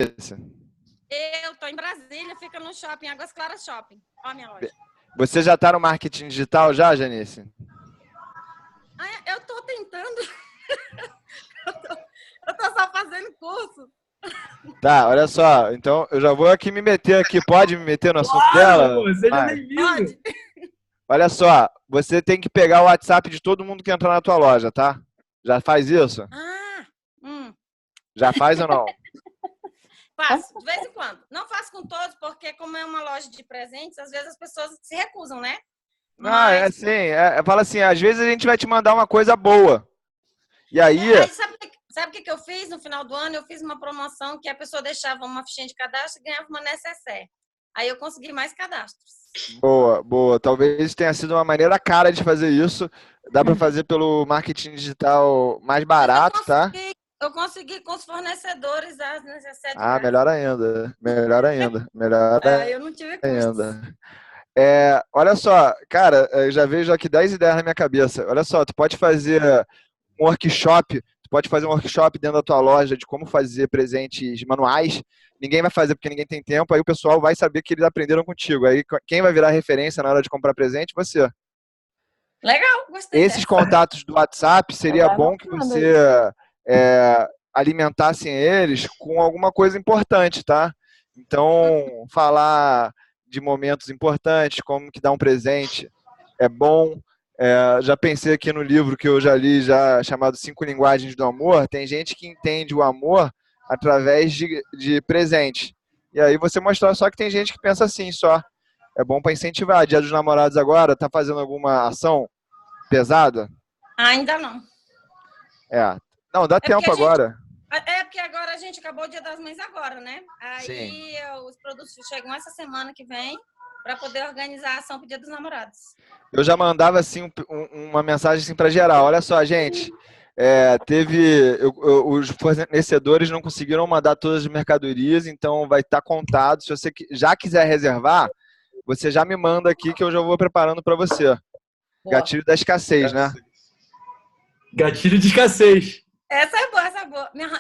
Eu tô em Brasília, fica no shopping, Águas Claras Shopping. Ó a minha loja. Você já tá no marketing digital já, Janice? Eu tô tentando. eu tô só fazendo curso. Tá, olha só. Então, eu já vou aqui me meter aqui. Pode me meter no assunto Claro, dela? pô, seja bem-vindo. Pode. Olha só, você tem que pegar o WhatsApp de todo mundo que entrar na tua loja, tá? Já faz isso? Já faz ou não? Faço, de vez em quando. Não faço com todos, porque como é uma loja de presentes, às vezes as pessoas se recusam, né? É assim, fala assim, às vezes a gente vai te mandar uma coisa boa. E aí... Sabe o que eu fiz no final do ano? Eu fiz uma promoção que a pessoa deixava uma fichinha de cadastro e ganhava uma necessaire. Aí eu consegui mais cadastros. Boa, boa. Talvez tenha sido uma maneira cara de fazer isso. Dá para fazer pelo marketing digital mais barato, tá? Eu consegui com os fornecedores as necessidades. Melhor ainda. Melhor ainda. Melhor eu não tive ainda. Olha só, cara, eu já vejo aqui 10 ideias na minha cabeça. Olha só, tu pode fazer um workshop, dentro da tua loja de como fazer presentes manuais. Ninguém vai fazer porque ninguém tem tempo, aí o pessoal vai saber que eles aprenderam contigo. Aí quem vai virar referência na hora de comprar presente? Você. Legal, gostei. Esses contatos do WhatsApp, seria bom que você alimentassem eles com alguma coisa importante, tá? Então, falar de momentos importantes, como que dar um presente é bom. Já pensei aqui no livro que eu já li, chamado 5 Linguagens do Amor. Tem gente que entende o amor através de presente. E aí você mostrar só que tem gente que pensa assim só. É bom para incentivar. Dia dos Namorados agora, tá fazendo alguma ação pesada? Ainda não. Não, dá tempo agora. Porque agora a gente acabou o Dia das Mães agora, né? Aí os produtos chegam essa semana que vem para poder organizar a ação pro Dia dos Namorados. Eu já mandava assim uma mensagem assim para geral. Olha só, gente, os fornecedores não conseguiram mandar todas as mercadorias, então vai estar contado. Se você já quiser reservar, você já me manda aqui que eu já vou preparando para você. Gatilho da escassez, né? Gatilho de escassez. Essa é boa.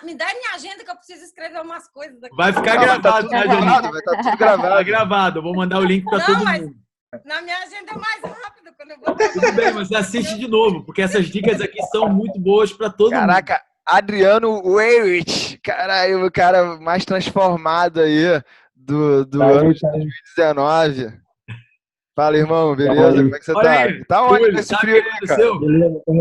Me dá minha agenda que eu preciso escrever umas coisas aqui. Vai ficar gravado, vai estar tudo gravado. Tá gravado. Eu vou mandar o link para todo mundo. Na minha agenda é mais rápido quando eu vou. Tudo bem, mas assiste de novo, porque essas dicas aqui são muito boas para todo mundo. Caraca, Adriano Weirich, caralho, o cara mais transformado aí do ano de 2019. Fala, irmão, beleza? Como é que você tá? Aí, tá onde nesse frio aí, cara?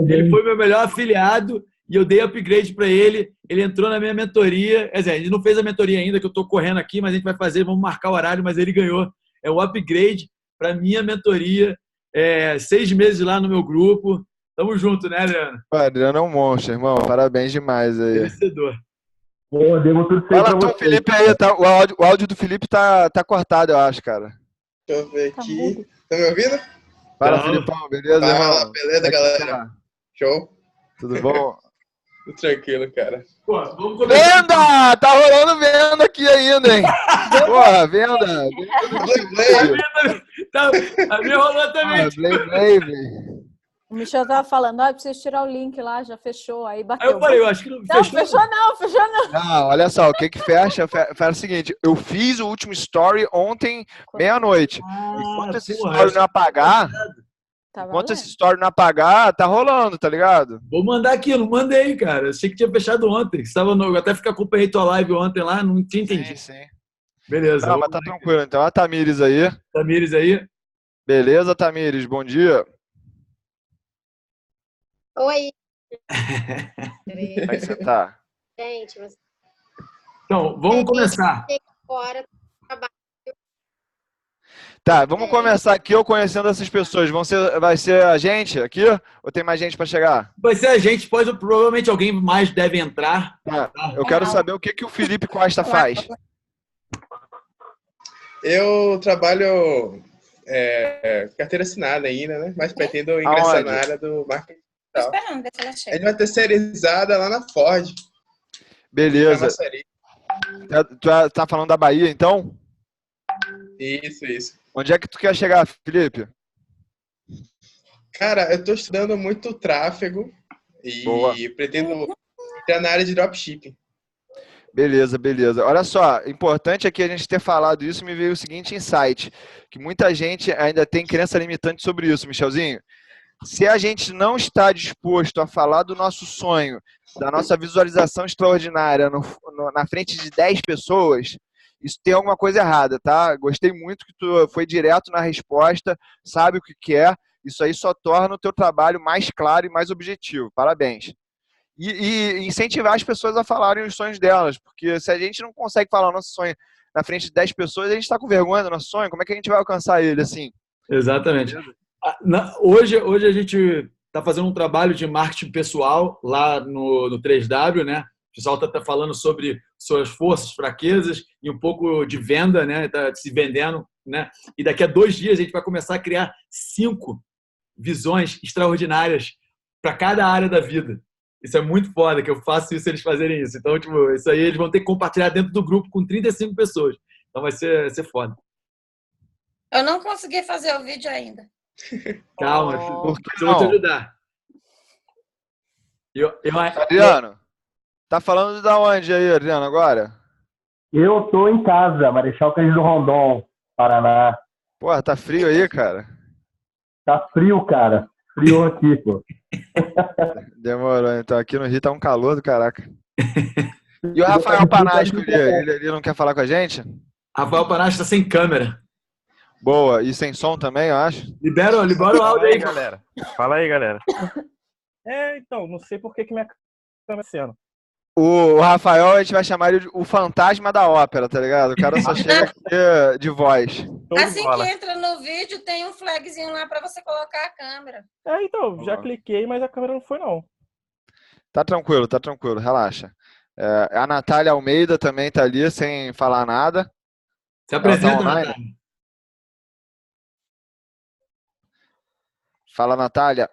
Ele foi meu melhor afiliado e eu dei upgrade para ele. Ele entrou na minha mentoria. Quer dizer, ele não fez a mentoria ainda, que eu tô correndo aqui, mas a gente vai fazer, vamos marcar o horário, mas ele ganhou. É o upgrade para minha mentoria. 6 meses lá no meu grupo. Tamo junto, né, Adriano? O Adriano é um monstro, irmão. Parabéns demais aí. Merecedor. Boa, devo tudo certo. Fala tu, Felipe, aí. Tá, o áudio do Felipe tá cortado, eu acho, cara. Deixa eu ver aqui. Tá me ouvindo? Fala, Filipão. Beleza, irmão? Beleza, galera? Tá? Show? Tudo bom? Tudo tranquilo, cara. Pô, vamos começar. Venda! Tá rolando venda aqui ainda, hein? Porra, venda. A minha rolou também. Blay. O Michel tava falando, precisa tirar o link lá, já fechou, aí bateu. Aí eu falei, eu acho que não fechou. Não, fechou não. Não, olha só, o que fecha é o seguinte, eu fiz o último story ontem, meia-noite. Enquanto esse story não apagar, tá rolando, tá ligado? Vou mandar aqui, eu não mandei, cara. Eu achei que tinha fechado ontem. Eu até fiquei acompanhei tua live ontem lá, não tinha entendido. Sim. Beleza. Não, mas tá tranquilo. Então, a Tamires aí. Tamires aí. Beleza, Tamires? Bom dia. Oi. Como é que você tá? Gente, você... Então, vamos começar. Tá, vamos começar aqui eu conhecendo essas pessoas. Vai ser a gente aqui? Ou tem mais gente para chegar? Vai ser a gente, provavelmente alguém mais deve entrar. Tá. Eu quero saber o que o Felipe Costa faz. Eu trabalho carteira assinada ainda, né? Mas pretendo ingressar na área do marketing. Tô esperando ver se ela chega. A gente vai terceirizada lá na Ford. Beleza. Tu tá falando da Bahia, então? Isso. Onde é que tu quer chegar, Felipe? Cara, eu tô estudando muito tráfego e pretendo entrar na área de dropshipping. Beleza, beleza. Olha só, importante aqui a gente ter falado isso, me veio o seguinte insight, que muita gente ainda tem crença limitante sobre isso, Michelzinho. Se a gente não está disposto a falar do nosso sonho, da nossa visualização extraordinária na frente de 10 pessoas, isso tem alguma coisa errada, tá? Gostei muito que tu foi direto na resposta, sabe o que quer, isso aí só torna o teu trabalho mais claro e mais objetivo. Parabéns. E incentivar as pessoas a falarem os sonhos delas, porque se a gente não consegue falar o nosso sonho na frente de 10 pessoas, a gente está com vergonha do nosso sonho, como é que a gente vai alcançar ele assim? Exatamente. Hoje a gente está fazendo um trabalho de marketing pessoal lá no 3W, né? O pessoal está falando sobre suas forças, fraquezas e um pouco de venda, né? Está se vendendo, né? E daqui a 2 dias a gente vai começar a criar 5 visões extraordinárias para cada área da vida. Isso é muito foda, que eu faço isso, eles fazerem isso. Então, tipo, isso aí eles vão ter que compartilhar dentro do grupo com 35 pessoas. Então vai ser foda. Eu não consegui fazer o vídeo ainda. Calma, eu vou te ajudar. Adriano, tá falando da onde aí, Adriano, agora? Eu tô em casa, Marechal Cândido Rondon, Paraná. Porra, tá frio aí, cara? Tá frio, cara. Frio aqui, pô. Demorou, então aqui no Rio tá um calor do caraca. E o Rafael Panasco, ele não quer falar com a gente? Rafael Panasco tá sem câmera. Boa, e sem som também, eu acho. Libera o áudio aí, galera. Fala aí, galera. Então, não sei por que minha câmera tá sendo. O Rafael, a gente vai chamar ele de o fantasma da ópera, tá ligado? O cara só chega aqui de voz. Assim que entra no vídeo, tem um flagzinho lá pra você colocar a câmera. Então, já cliquei, mas a câmera não foi, não. Tá tranquilo, relaxa. A Natália Almeida também tá ali, sem falar nada. Se apresenta, Natália. Fala, Natália.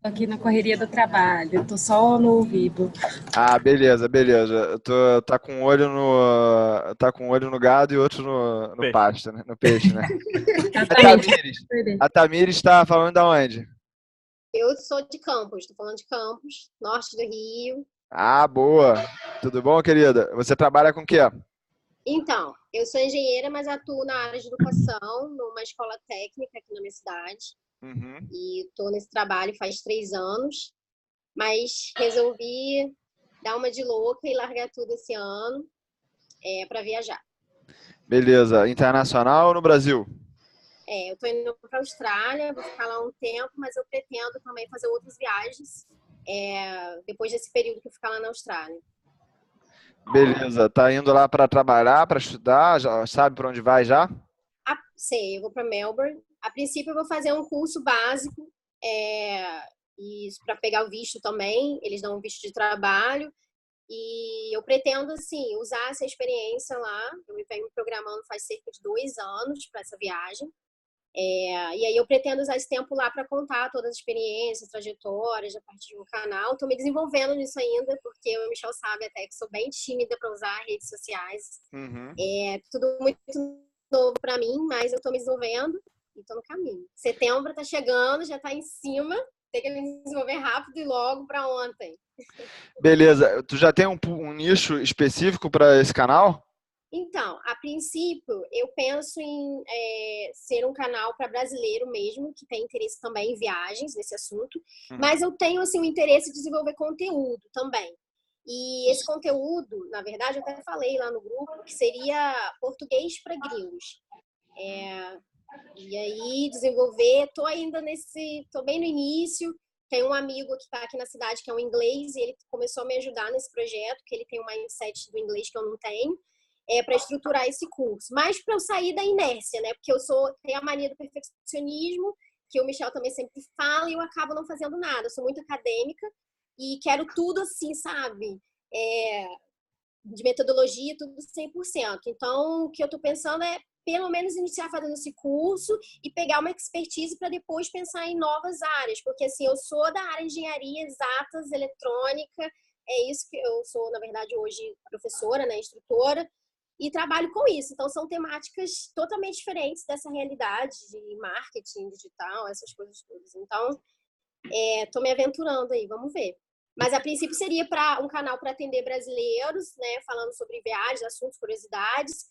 Aqui na correria do trabalho, tô só no ouvido. Ah, beleza. Tá com um olho no gado e outro no pasto, né? No peixe, né? A Tamires tá falando da onde? Eu sou de Campos, tô falando de Campos, norte do Rio. Ah, boa. Tudo bom, querida? Você trabalha com o quê? Então, eu sou engenheira, mas atuo na área de educação, numa escola técnica aqui na minha cidade. Uhum. E estou nesse trabalho faz 3 anos, mas resolvi dar uma de louca e largar tudo esse ano para viajar. Beleza. Internacional ou no Brasil? Eu estou indo para a Austrália, vou ficar lá um tempo, mas eu pretendo também fazer outras viagens depois desse período que eu ficar lá na Austrália. Beleza. Tá indo lá para trabalhar, para estudar? Já sabe para onde vai já? Sei, eu vou para Melbourne. A princípio, eu vou fazer um curso básico e para pegar o visto também. Eles dão um visto de trabalho. E eu pretendo, assim, usar essa experiência lá. Eu venho me programando faz cerca de 2 anos para essa viagem. E aí eu pretendo usar esse tempo lá para contar todas as experiências, trajetórias, a partir de um canal. Estou me desenvolvendo nisso ainda, porque o Michel sabe até que sou bem tímida para usar redes sociais. Uhum. Tudo muito novo para mim, mas eu estou me desenvolvendo. Estou no caminho. Setembro está chegando, já está em cima. Tem que me desenvolver rápido e logo para ontem. Beleza. Tu já tem um nicho específico para esse canal? Então, a princípio, eu penso em ser um canal para brasileiro mesmo, que tem interesse também em viagens nesse assunto. Mas eu tenho assim, um interesse em desenvolver conteúdo também. E esse conteúdo, na verdade, eu até falei lá no grupo, que seria português para gringos. E aí, desenvolver, tô bem no início. Tem um amigo que está aqui na cidade que é um inglês e ele começou a me ajudar nesse projeto, que ele tem um mindset do inglês que eu não tenho, para estruturar esse curso. Mas para eu sair da inércia, né? Porque tenho a mania do perfeccionismo, que o Michel também sempre fala, e eu acabo não fazendo nada. Eu sou muito acadêmica e quero tudo assim, sabe? De metodologia, tudo 100%. Então, o que eu estou pensando é pelo menos iniciar fazendo esse curso e pegar uma expertise para depois pensar em novas áreas, porque assim, eu sou da área de engenharia, exatas, eletrônica, é isso que eu sou, na verdade, hoje professora, né, instrutora, e trabalho com isso. Então, são temáticas totalmente diferentes dessa realidade de marketing digital, essas coisas todas. Então, estou me aventurando aí, vamos ver. Mas a princípio seria para um canal para atender brasileiros, né? Falando sobre viagens, assuntos, curiosidades.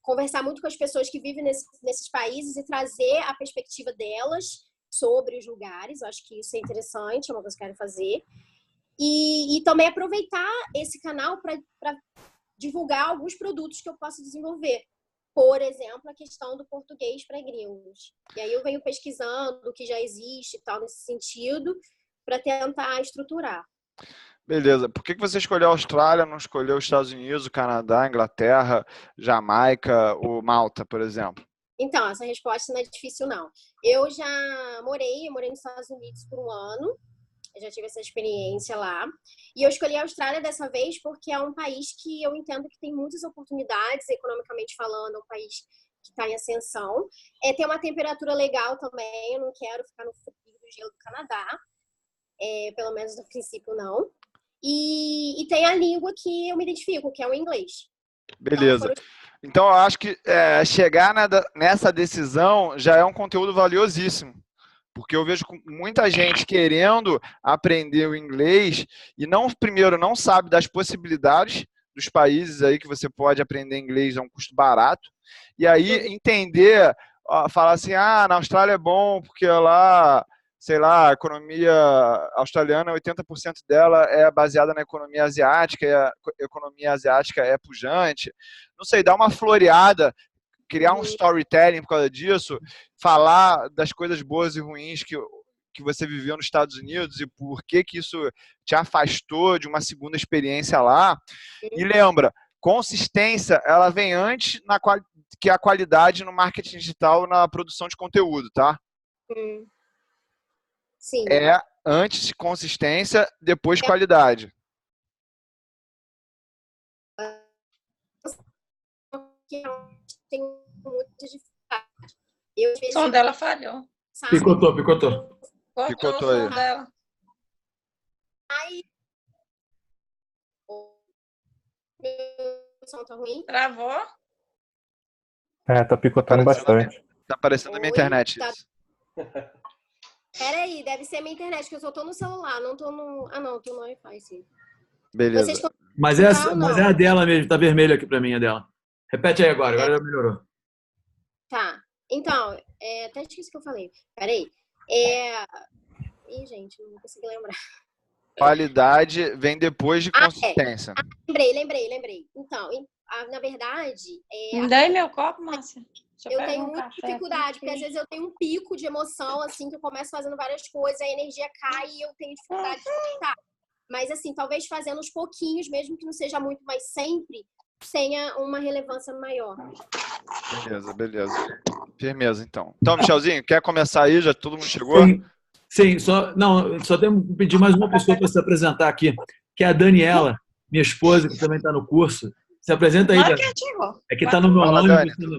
Conversar muito com as pessoas que vivem nesses países e trazer a perspectiva delas sobre os lugares. Eu acho que isso é interessante, é uma coisa que eu quero fazer. E também aproveitar esse canal para divulgar alguns produtos que eu posso desenvolver. Por exemplo, a questão do português para gringos. E aí eu venho pesquisando o que já existe e tal nesse sentido para tentar estruturar. Beleza. Por que você escolheu a Austrália, não escolheu os Estados Unidos, o Canadá, a Inglaterra, Jamaica ou Malta, por exemplo? Então, essa resposta não é difícil, não. Eu já morei nos Estados Unidos por um ano. Eu já tive essa experiência lá. E eu escolhi a Austrália dessa vez porque é um país que eu entendo que tem muitas oportunidades, economicamente falando, é um país que está em ascensão. Tem uma temperatura legal também, eu não quero ficar no frio do gelo do Canadá. Pelo menos no princípio, não. E tem a língua que eu me identifico, que é o inglês. Beleza. Então, eu acho que chegar nessa decisão já é um conteúdo valiosíssimo. Porque eu vejo muita gente querendo aprender o inglês e primeiro não sabe das possibilidades dos países aí que você pode aprender inglês a um custo barato. E aí entender, falar assim, na Austrália é bom porque lá, sei lá, a economia australiana, 80% dela é baseada na economia asiática, e a economia asiática é pujante. Não sei, dá uma floreada, criar um storytelling por causa disso, falar das coisas boas e ruins que você viveu nos Estados Unidos e por que isso te afastou de uma segunda experiência lá. E lembra, consistência, ela vem antes que a qualidade no marketing digital, na produção de conteúdo, tá? Sim. Antes de consistência, depois qualidade. Tem muita dificuldade. O som dela falhou. Picotou. Picotou aí. Dela. Aí, meu som tá ruim? Travou? Tá picotando bastante. Tá aparecendo na minha internet isso. Peraí, deve ser a minha internet, que eu só tô no celular, não tô no... não, tô no Wi-Fi, sim. Beleza. Mas é a dela mesmo, tá vermelho aqui pra mim, a dela. Repete aí agora já melhorou. Tá, então, até esqueci o que eu falei. Peraí. Ih, gente, não vou conseguir lembrar. Qualidade vem depois de consistência. Lembrei. Então, na verdade... Me dá aí meu copo, Márcia. Eu tenho muita dificuldade, porque às vezes eu tenho um pico de emoção, assim, que eu começo fazendo várias coisas, a energia cai e eu tenho dificuldade de comentar. Mas, assim, talvez fazendo uns pouquinhos, mesmo que não seja muito, mas sempre tenha uma relevância maior. Beleza. Firmeza, então. Então, Michelzinho, quer começar aí? Já todo mundo chegou? Sim, só temos que pedir mais uma pessoa para se apresentar aqui, que é a Daniela, minha esposa, que também está no curso. Se apresenta aí, Dani. É que tá no meu nome,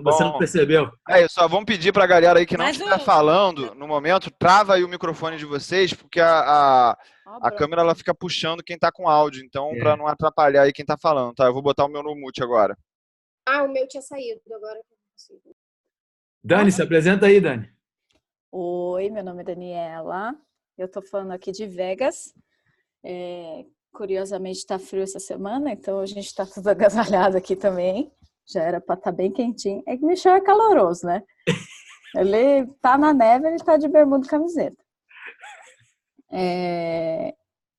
você não percebeu. Só vamos pedir pra galera aí que não estiver falando no momento, trava aí o microfone de vocês, porque a câmera ela fica puxando quem tá com áudio, então pra não atrapalhar aí quem tá falando, tá? Eu vou botar o meu no mute agora. O meu tinha saído, agora eu consigo. Dani, se apresenta aí, Dani. Oi, meu nome é Daniela, eu tô falando aqui de Vegas. Curiosamente está frio essa semana, então a gente está tudo agasalhado aqui também. Já era para estar bem quentinho. É que Michel é caloroso, né? Ele tá na neve, ele tá de bermuda e camiseta.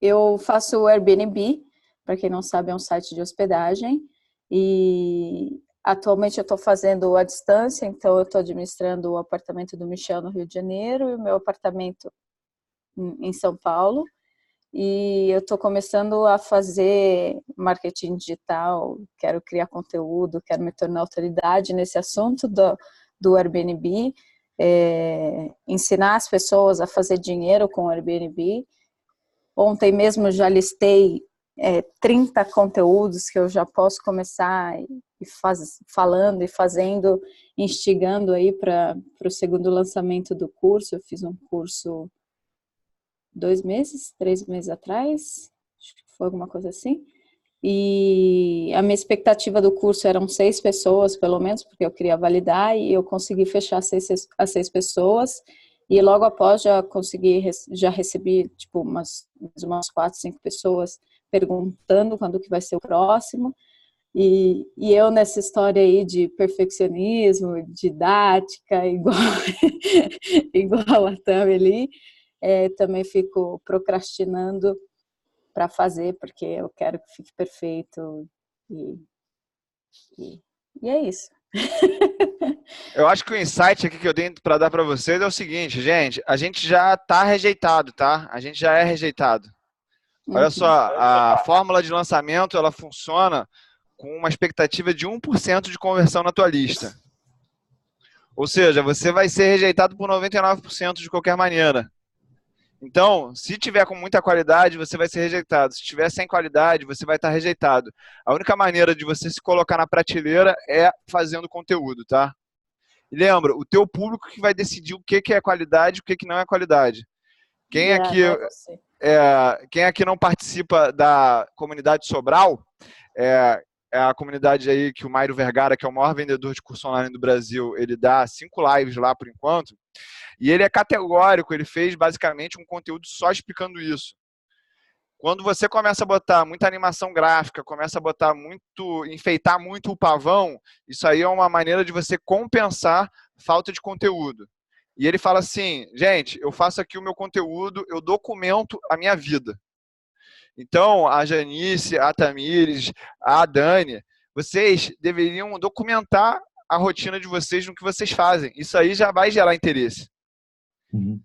Eu faço o Airbnb, para quem não sabe, é um site de hospedagem. E atualmente eu estou fazendo à distância, então eu estou administrando o apartamento do Michel no Rio de Janeiro e o meu apartamento em São Paulo. E eu estou começando a fazer marketing digital, quero criar conteúdo, quero me tornar autoridade nesse assunto do Airbnb, ensinar as pessoas a fazer dinheiro com o Airbnb. Ontem mesmo já listei 30 conteúdos que eu já posso começar falando e fazendo, instigando aí para o segundo lançamento do curso. Eu fiz um curso 3 meses atrás, acho que foi alguma coisa assim, e a minha expectativa do curso eram 6 pessoas, pelo menos, porque eu queria validar, e eu consegui fechar as 6 pessoas, E logo após já recebi tipo umas 4, 5 pessoas perguntando quando que vai ser o próximo. E eu nessa história aí de perfeccionismo, didática, igual a Tami ali, também fico procrastinando para fazer, porque eu quero que fique perfeito. E é isso. Eu acho que o insight aqui que eu tenho para dar para vocês é o seguinte, gente, a gente já está rejeitado, tá? A gente já é rejeitado. Olha só, a fórmula de lançamento, ela funciona com uma expectativa de 1% de conversão na tua lista. Ou seja, você vai ser rejeitado por 99% de qualquer maneira. Então, se tiver com muita qualidade, você vai ser rejeitado. Se tiver sem qualidade, você vai estar rejeitado. A única maneira de você se colocar na prateleira é fazendo conteúdo, tá? E lembra, o teu público que vai decidir o que é qualidade e o que não é qualidade. Quem aqui não participa da comunidade Sobral, é a comunidade aí que o Mário Vergara, que é o maior vendedor de curso online do Brasil, ele dá 5 lives lá por enquanto, e ele é categórico, ele fez basicamente um conteúdo só explicando isso. Quando você começa a botar muita animação gráfica, começa a botar enfeitar muito o pavão, isso aí é uma maneira de você compensar falta de conteúdo. E ele fala assim, gente, eu faço aqui o meu conteúdo, eu documento a minha vida. Então, a Janice, a Tamires, a Dani, vocês deveriam documentar a rotina de vocês no que vocês fazem. Isso aí já vai gerar interesse.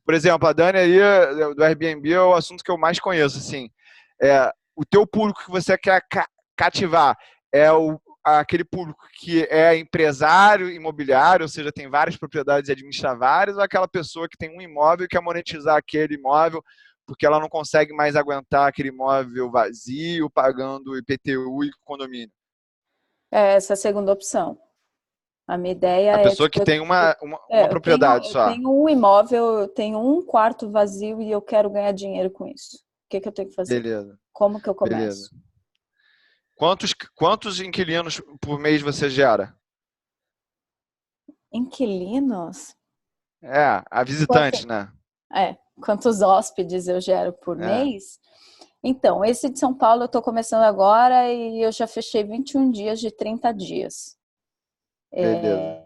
Por exemplo, a Dani aí do Airbnb é o assunto que eu mais conheço. Assim, o teu público que você quer cativar é aquele público que é empresário imobiliário, ou seja, tem várias propriedades e administra várias, ou aquela pessoa que tem um imóvel e quer monetizar aquele imóvel porque ela não consegue mais aguentar aquele imóvel vazio, pagando IPTU e condomínio. Essa é a segunda opção. A minha ideia a pessoa que tem uma propriedade só. Eu tenho um imóvel, eu tenho um quarto vazio e eu quero ganhar dinheiro com isso. O que eu tenho que fazer? Beleza. Como que eu começo? Beleza. Quantos inquilinos por mês você gera? Inquilinos? A visitantes, né? Quantos hóspedes eu gero por mês? Então, esse de São Paulo eu estou começando agora e eu já fechei 21 dias de 30 dias. Beleza.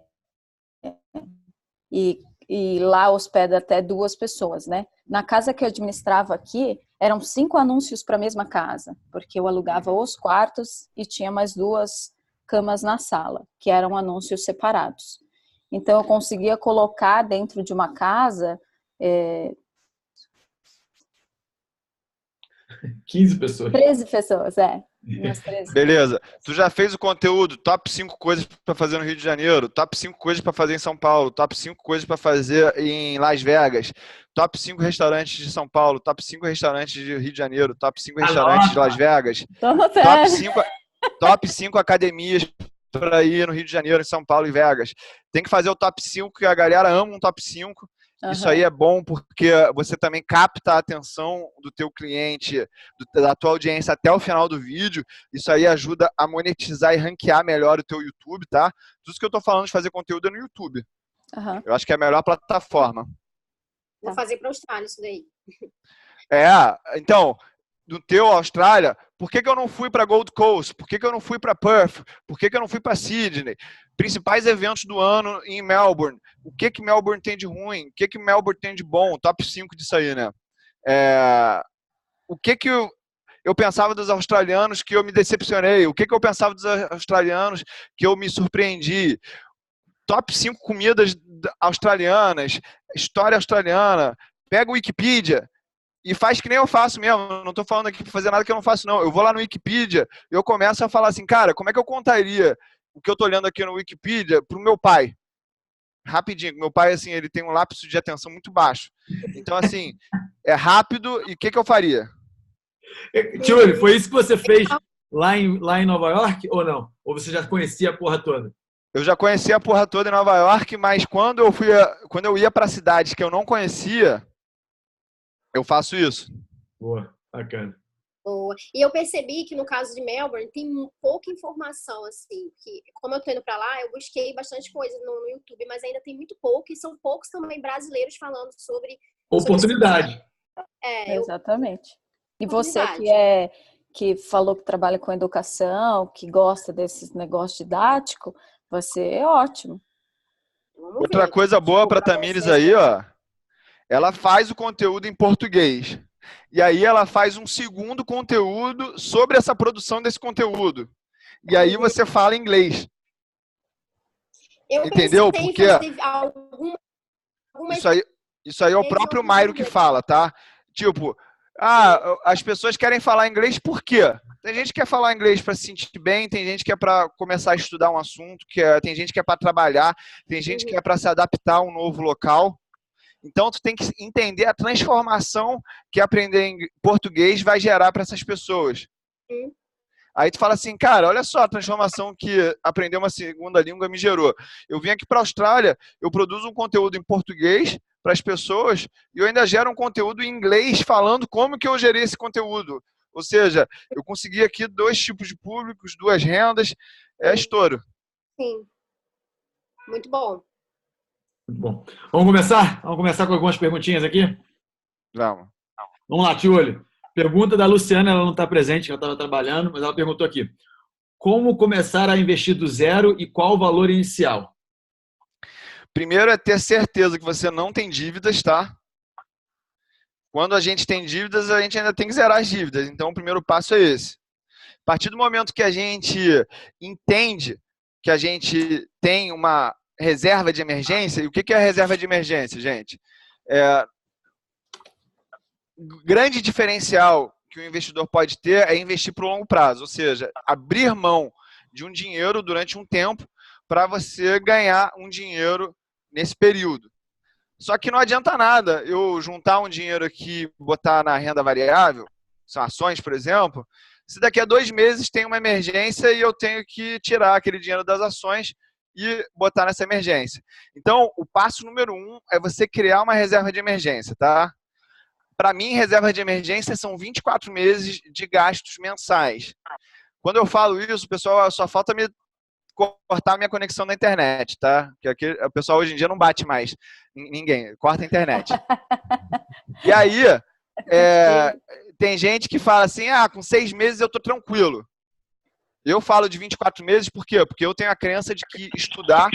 E lá hospeda até 2 pessoas, né? Na casa que eu administrava aqui, eram 5 anúncios para a mesma casa, porque eu alugava os quartos e tinha mais 2 camas na sala, que eram anúncios separados. Então, eu conseguia colocar dentro de uma casa... 15 pessoas. 13 pessoas, Beleza. Tu já fez o conteúdo top 5 coisas para fazer no Rio de Janeiro, top 5 coisas para fazer em São Paulo, top 5 coisas para fazer em Las Vegas, top 5 restaurantes de São Paulo, top 5 restaurantes de Rio de Janeiro, top 5 restaurantes de Las Vegas, top 5 academias para ir no Rio de Janeiro, em São Paulo e Vegas. Tem que fazer o top 5, que a galera ama um top 5. Isso aí é bom porque você também capta a atenção do teu cliente, da tua audiência até o final do vídeo. Isso aí ajuda a monetizar e ranquear melhor o teu YouTube, tá? Tudo isso que eu tô falando de fazer conteúdo é no YouTube. Eu acho que é a melhor plataforma. Vou fazer para a Austrália isso daí. Então, no teu Austrália, por que eu não fui para Gold Coast? Por que eu não fui para Perth? Por que eu não fui para Sydney? Principais eventos do ano em Melbourne. O que Melbourne tem de ruim? O que Melbourne tem de bom? Top 5 disso aí, né? O que eu pensava dos australianos que eu me decepcionei? O que eu pensava dos australianos que eu me surpreendi? Top 5 comidas australianas, história australiana. Pega o Wikipedia e faz que nem eu faço mesmo. Não estou falando aqui para fazer nada que eu não faço, não. Eu vou lá no Wikipedia e eu começo a falar assim, cara, como é que eu contaria o que eu estou lendo aqui no Wikipedia para o meu pai? Rapidinho. Meu pai, assim, ele tem um lapso de atenção muito baixo. Então, assim, é rápido. E o que eu faria? Tio, foi isso que você fez lá em Nova York ou não? Ou você já conhecia a porra toda? Eu já conhecia a porra toda em Nova York, mas quando eu ia para cidades que eu não conhecia, eu faço isso. Boa, bacana. Boa. E eu percebi que no caso de Melbourne tem pouca informação, assim, que como eu tô indo para lá, eu busquei bastante coisa no YouTube, mas ainda tem muito pouco, e são poucos também brasileiros falando sobre Oportunidade. Exatamente. E você que falou que trabalha com educação, que gosta desses negócios didáticos, você é ótimo. Outra coisa boa para a Tamires aí, ó, ela faz o conteúdo em português. E aí ela faz um segundo conteúdo sobre essa produção desse conteúdo. E aí você fala inglês. Entendeu? Porque isso aí é o próprio Mairo que fala, tá? Tipo, as pessoas querem falar inglês por quê? Tem gente que quer falar inglês para se sentir bem, tem gente que é para começar a estudar um assunto, tem gente que é para trabalhar, tem gente que é para se adaptar a um novo local. Então, tu tem que entender a transformação que aprender em português vai gerar para essas pessoas. Aí tu fala assim, cara, olha só a transformação que aprender uma segunda língua me gerou. Eu vim aqui para a Austrália, eu produzo um conteúdo em português para as pessoas e eu ainda gero um conteúdo em inglês falando como que eu gerei esse conteúdo. Ou seja, eu consegui aqui 2 tipos de públicos, 2 rendas, é estouro. Sim. Muito bom. Muito bom. Vamos começar? Vamos começar com algumas perguntinhas aqui? Vamos. Vamos lá, Tiolho. Pergunta da Luciana, ela não está presente, ela estava trabalhando, mas ela perguntou aqui. Como começar a investir do zero e qual o valor inicial? Primeiro é ter certeza que você não tem dívidas, tá? Quando a gente tem dívidas, a gente ainda tem que zerar as dívidas. Então, o primeiro passo é esse. A partir do momento que a gente entende que a gente tem uma reserva de emergência, e o que é a reserva de emergência, gente? Grande diferencial que o investidor pode ter é investir para o longo prazo, ou seja, abrir mão de um dinheiro durante um tempo para você ganhar um dinheiro nesse período. Só que não adianta nada eu juntar um dinheiro aqui e botar na renda variável, são ações, por exemplo, se daqui a 2 meses tem uma emergência e eu tenho que tirar aquele dinheiro das ações e botar nessa emergência. Então, o passo número 1 é você criar uma reserva de emergência, tá? Para mim, reserva de emergência são 24 meses de gastos mensais. Quando eu falo isso, pessoal, só falta me cortar a minha conexão na internet, tá? Porque aqui, o pessoal hoje em dia não bate mais ninguém, corta a internet. E aí, tem gente que fala assim, com 6 meses eu tô tranquilo. Eu falo de 24 meses, por quê? Porque eu tenho a crença de que estudar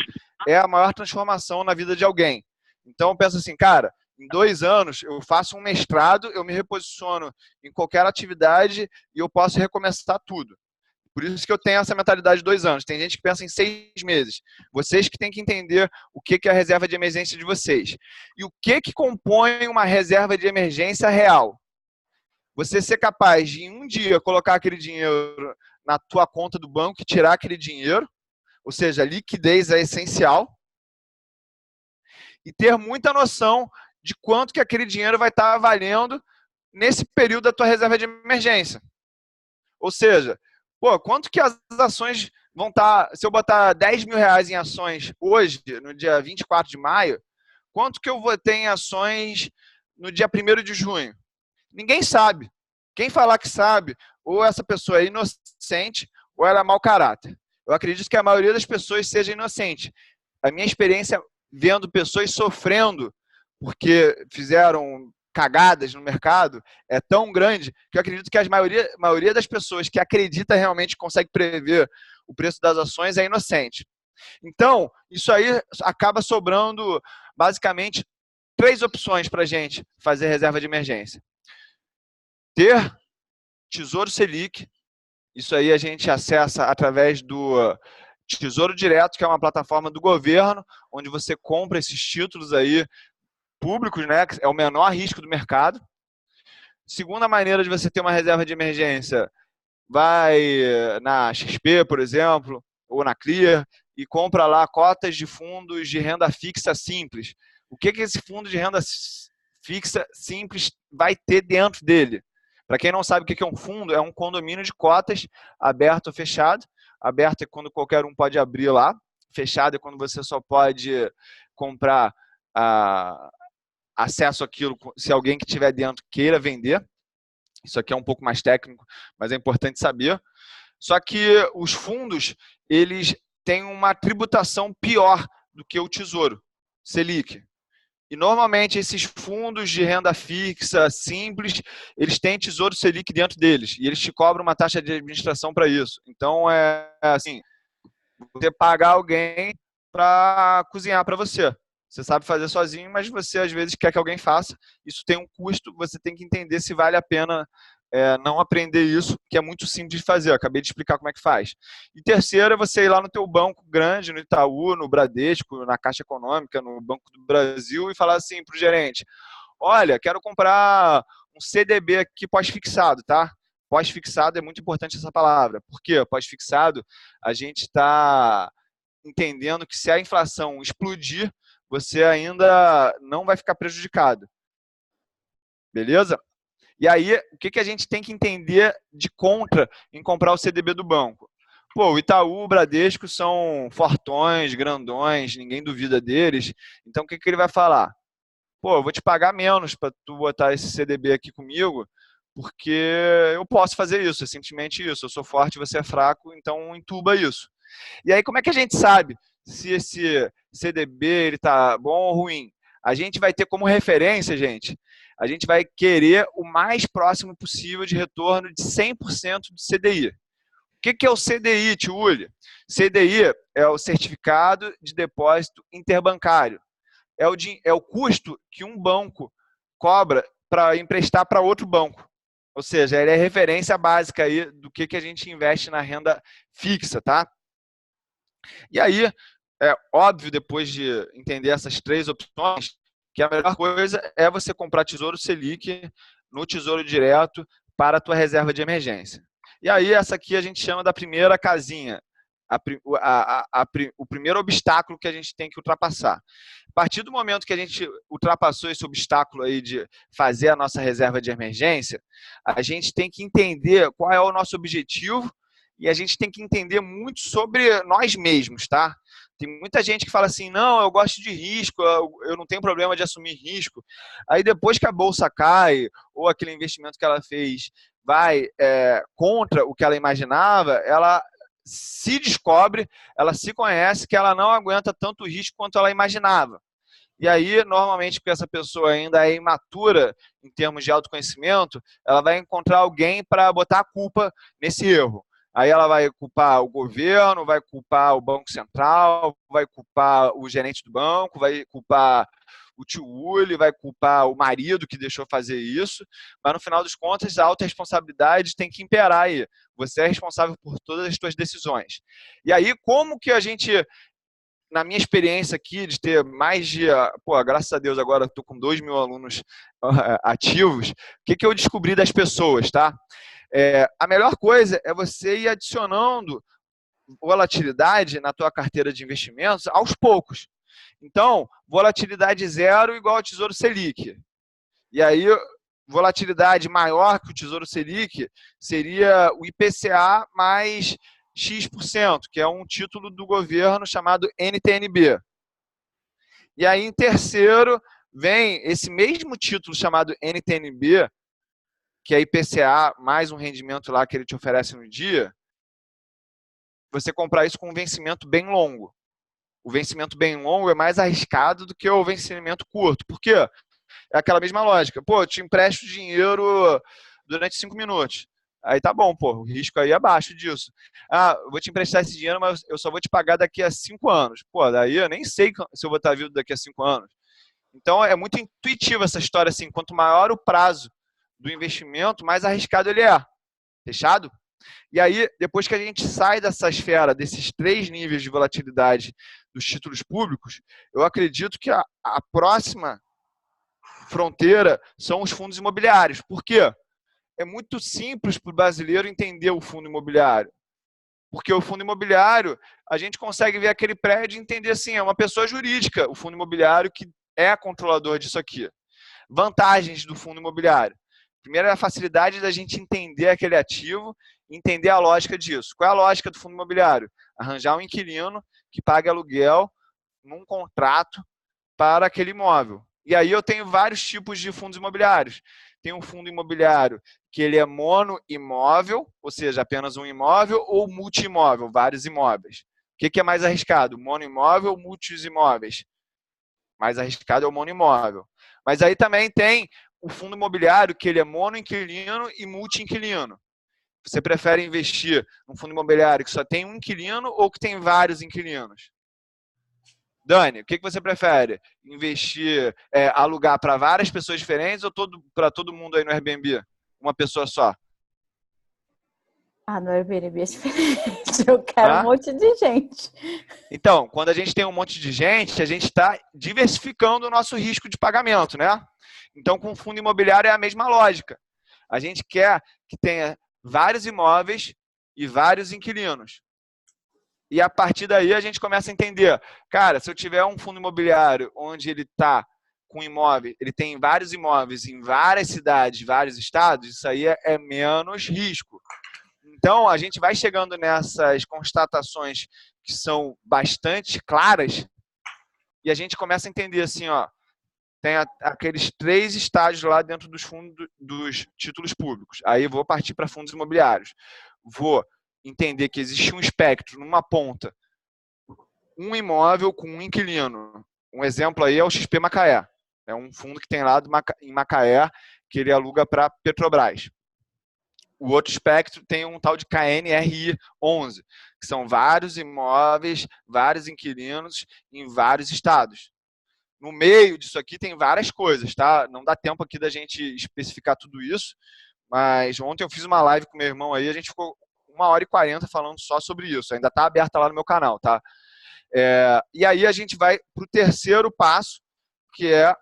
é a maior transformação na vida de alguém. Então, eu penso assim, cara, em 2 anos eu faço um mestrado, eu me reposiciono em qualquer atividade e eu posso recomeçar tudo. Por isso que eu tenho essa mentalidade de 2 anos. Tem gente que pensa em 6 meses. Vocês que têm que entender o que é a reserva de emergência de vocês. E o que compõe uma reserva de emergência real? Você ser capaz de, em um dia, colocar aquele dinheiro na tua conta do banco e tirar aquele dinheiro, ou seja, a liquidez é essencial, e ter muita noção de quanto que aquele dinheiro vai estar valendo nesse período da tua reserva de emergência. Ou seja, quanto que as ações vão estar, se eu botar 10 mil reais em ações hoje, no dia 24 de maio, quanto que eu vou ter em ações no dia 1º de junho? Ninguém sabe. Quem falar que sabe, ou essa pessoa é inocente, ou ela é mau caráter. Eu acredito que a maioria das pessoas seja inocente. A minha experiência vendo pessoas sofrendo porque fizeram cagadas no mercado é tão grande que eu acredito que a maioria das pessoas que acredita realmente que consegue prever o preço das ações é inocente. Então, isso aí acaba sobrando basicamente 3 opções para a gente fazer reserva de emergência. Ter Tesouro Selic, isso aí a gente acessa através do Tesouro Direto, que é uma plataforma do governo, onde você compra esses títulos aí públicos, né? É o menor risco do mercado. Segunda maneira de você ter uma reserva de emergência, vai na XP, por exemplo, ou na Clear, e compra lá cotas de fundos de renda fixa simples. O que esse fundo de renda fixa simples vai ter dentro dele? Para quem não sabe o que é um fundo, é um condomínio de cotas, aberto ou fechado. Aberto é quando qualquer um pode abrir lá. Fechado é quando você só pode comprar acesso àquilo se alguém que estiver dentro queira vender. Isso aqui é um pouco mais técnico, mas é importante saber. Só que os fundos, eles têm uma tributação pior do que o Tesouro Selic. E, normalmente, esses fundos de renda fixa, simples, eles têm Tesouro Selic dentro deles. E eles te cobram uma taxa de administração para isso. Então, é assim, você pagar alguém para cozinhar para você. Você sabe fazer sozinho, mas você, às vezes, quer que alguém faça. Isso tem um custo, você tem que entender se vale a pena não aprender isso, que é muito simples de fazer. Eu acabei de explicar como é que faz. E terceiro é você ir lá no teu banco grande, no Itaú, no Bradesco, na Caixa Econômica, no Banco do Brasil, e falar assim para o gerente: olha, quero comprar um CDB aqui pós-fixado, tá? Pós-fixado é muito importante essa palavra. Por quê? Pós-fixado, a gente está entendendo que se a inflação explodir, você ainda não vai ficar prejudicado. Beleza? E aí, o que a gente tem que entender de contra em comprar o CDB do banco? Pô, o Itaú, o Bradesco são fortões, grandões, ninguém duvida deles. Então, o que ele vai falar? Pô, eu vou te pagar menos para tu botar esse CDB aqui comigo, porque eu posso fazer isso, é simplesmente isso. Eu sou forte, você é fraco, então entuba isso. E aí, como é que a gente sabe se esse CDB ele tá bom ou ruim? A gente vai ter como referência, gente, a gente vai querer o mais próximo possível de retorno de 100% do CDI. O que é o CDI, tio Uli? CDI é o Certificado de Depósito Interbancário. É o custo que um banco cobra para emprestar para outro banco. Ou seja, ele é referência básica aí do que a gente investe na renda fixa, tá? E aí, é óbvio, depois de entender essas três opções, que a melhor coisa é você comprar Tesouro Selic no Tesouro Direto para a tua reserva de emergência. E aí, essa aqui a gente chama da primeira casinha, o primeiro obstáculo que a gente tem que ultrapassar. A partir do momento que a gente ultrapassou esse obstáculo aí de fazer a nossa reserva de emergência, a gente tem que entender qual é o nosso objetivo e a gente tem que entender muito sobre nós mesmos, tá? Tem muita gente que fala assim, não, eu gosto de risco, eu não tenho problema de assumir risco. Aí depois que a bolsa cai, ou aquele investimento que ela fez vai contra o que ela imaginava, ela se descobre, ela se conhece que ela não aguenta tanto risco quanto ela imaginava. E aí, normalmente, porque essa pessoa ainda é imatura em termos de autoconhecimento, ela vai encontrar alguém para botar a culpa nesse erro. Aí ela vai culpar o governo, vai culpar o Banco Central, vai culpar o gerente do banco, vai culpar o tio Uli, vai culpar o marido que deixou fazer isso, mas no final dos contos a autorresponsabilidade tem que imperar aí. Você é responsável por todas as suas decisões. E aí, como que a gente, na minha experiência aqui, de ter mais de, graças a Deus agora estou com 2.000 alunos ativos, o que eu descobri das pessoas, tá? A melhor coisa é você ir adicionando volatilidade na tua carteira de investimentos aos poucos. Então, volatilidade zero igual ao Tesouro Selic. E aí, volatilidade maior que o Tesouro Selic seria o IPCA mais X%, que é um título do governo chamado NTNB. E aí, em terceiro, vem esse mesmo título chamado NTNB, que é IPCA mais um rendimento lá que ele te oferece no dia, você comprar isso com um vencimento bem longo. O vencimento bem longo é mais arriscado do que o vencimento curto. Por quê? É aquela mesma lógica. Pô, eu te empresto dinheiro durante 5 minutos. Aí tá bom, pô, o risco aí é baixo disso. Eu vou te emprestar esse dinheiro, mas eu só vou te pagar daqui a 5 anos. Pô, daí eu nem sei se eu vou estar vivo daqui a 5 anos. Então é muito intuitiva essa história assim. Quanto maior o prazo do investimento, mais arriscado ele é. Fechado? E aí, depois que a gente sai dessa esfera, desses 3 níveis de volatilidade dos títulos públicos, eu acredito que a próxima fronteira são os fundos imobiliários. Por quê? É muito simples para o brasileiro entender o fundo imobiliário. Porque o fundo imobiliário, a gente consegue ver aquele prédio e entender assim, é uma pessoa jurídica, o fundo imobiliário que é controlador disso aqui. Vantagens do fundo imobiliário. Primeiro é a facilidade da gente entender aquele ativo e entender a lógica disso. Qual é a lógica do fundo imobiliário? Arranjar um inquilino que pague aluguel num contrato para aquele imóvel. E aí eu tenho vários tipos de fundos imobiliários. tem um fundo imobiliário que ele é monoimóvel, ou seja, apenas um imóvel, ou multiimóvel, vários imóveis. O que é mais arriscado? Monoimóvel ou múltiplos imóveis? Mais arriscado é o monoimóvel. Mas aí também tem o fundo imobiliário que ele é monoinquilino e multi-inquilino. Você prefere investir num fundo imobiliário que só tem um inquilino ou que tem vários inquilinos? Dani, o que você prefere? Investir, alugar para várias pessoas diferentes ou para todo mundo aí no Airbnb? Uma pessoa só? No Airbnb é diferente. Eu quero um monte de gente. Então, quando a gente tem um monte de gente, a gente está diversificando o nosso risco de pagamento, né? Então, com o fundo imobiliário é a mesma lógica. A gente quer que tenha vários imóveis e vários inquilinos. E a partir daí a gente começa a entender, cara, se eu tiver um fundo imobiliário onde ele está com imóvel, ele tem vários imóveis em várias cidades, vários estados, isso aí é menos risco. Então, a gente vai chegando nessas constatações que são bastante claras e a gente começa a entender assim, ó, tem aqueles 3 estágios lá dentro dos fundos dos títulos públicos. Aí vou partir para fundos imobiliários. Vou entender que existe um espectro numa ponta, um imóvel com um inquilino. Um exemplo aí é o XP Macaé. É um fundo que tem lá em Macaé que ele aluga para Petrobras. O outro espectro tem um tal de KNRI 11, que são vários imóveis, vários inquilinos em vários estados. No meio disso aqui tem várias coisas, tá? Não dá tempo aqui da gente especificar tudo isso, mas ontem eu fiz uma live com meu irmão aí, a gente ficou 1h40 falando só sobre isso. Ainda está aberta lá no meu canal, tá? E aí a gente vai para o terceiro passo, que é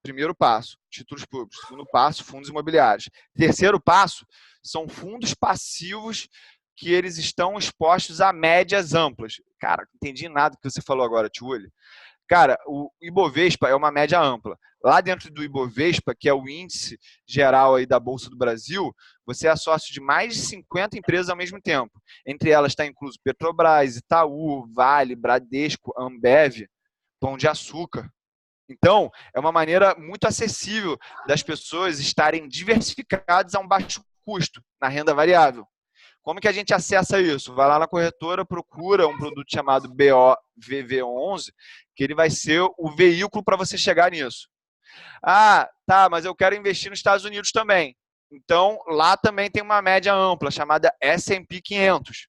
primeiro passo, títulos públicos. Segundo passo, fundos imobiliários. Terceiro passo são fundos passivos que eles estão expostos a médias amplas. Cara, não entendi nada do que você falou agora, Tiúlio. Cara, o Ibovespa é uma média ampla. Lá dentro do Ibovespa, que é o índice geral aí da Bolsa do Brasil, você é sócio de mais de 50 empresas ao mesmo tempo. Entre elas está incluso Petrobras, Itaú, Vale, Bradesco, Ambev, Pão de Açúcar. Então, é uma maneira muito acessível das pessoas estarem diversificadas a um baixo custo na renda variável. Como que a gente acessa isso? Vai lá na corretora, procura um produto chamado BOVV11, que ele vai ser o veículo para você chegar nisso. Tá, mas eu quero investir nos Estados Unidos também. Então, lá também tem uma média ampla, chamada S&P 500,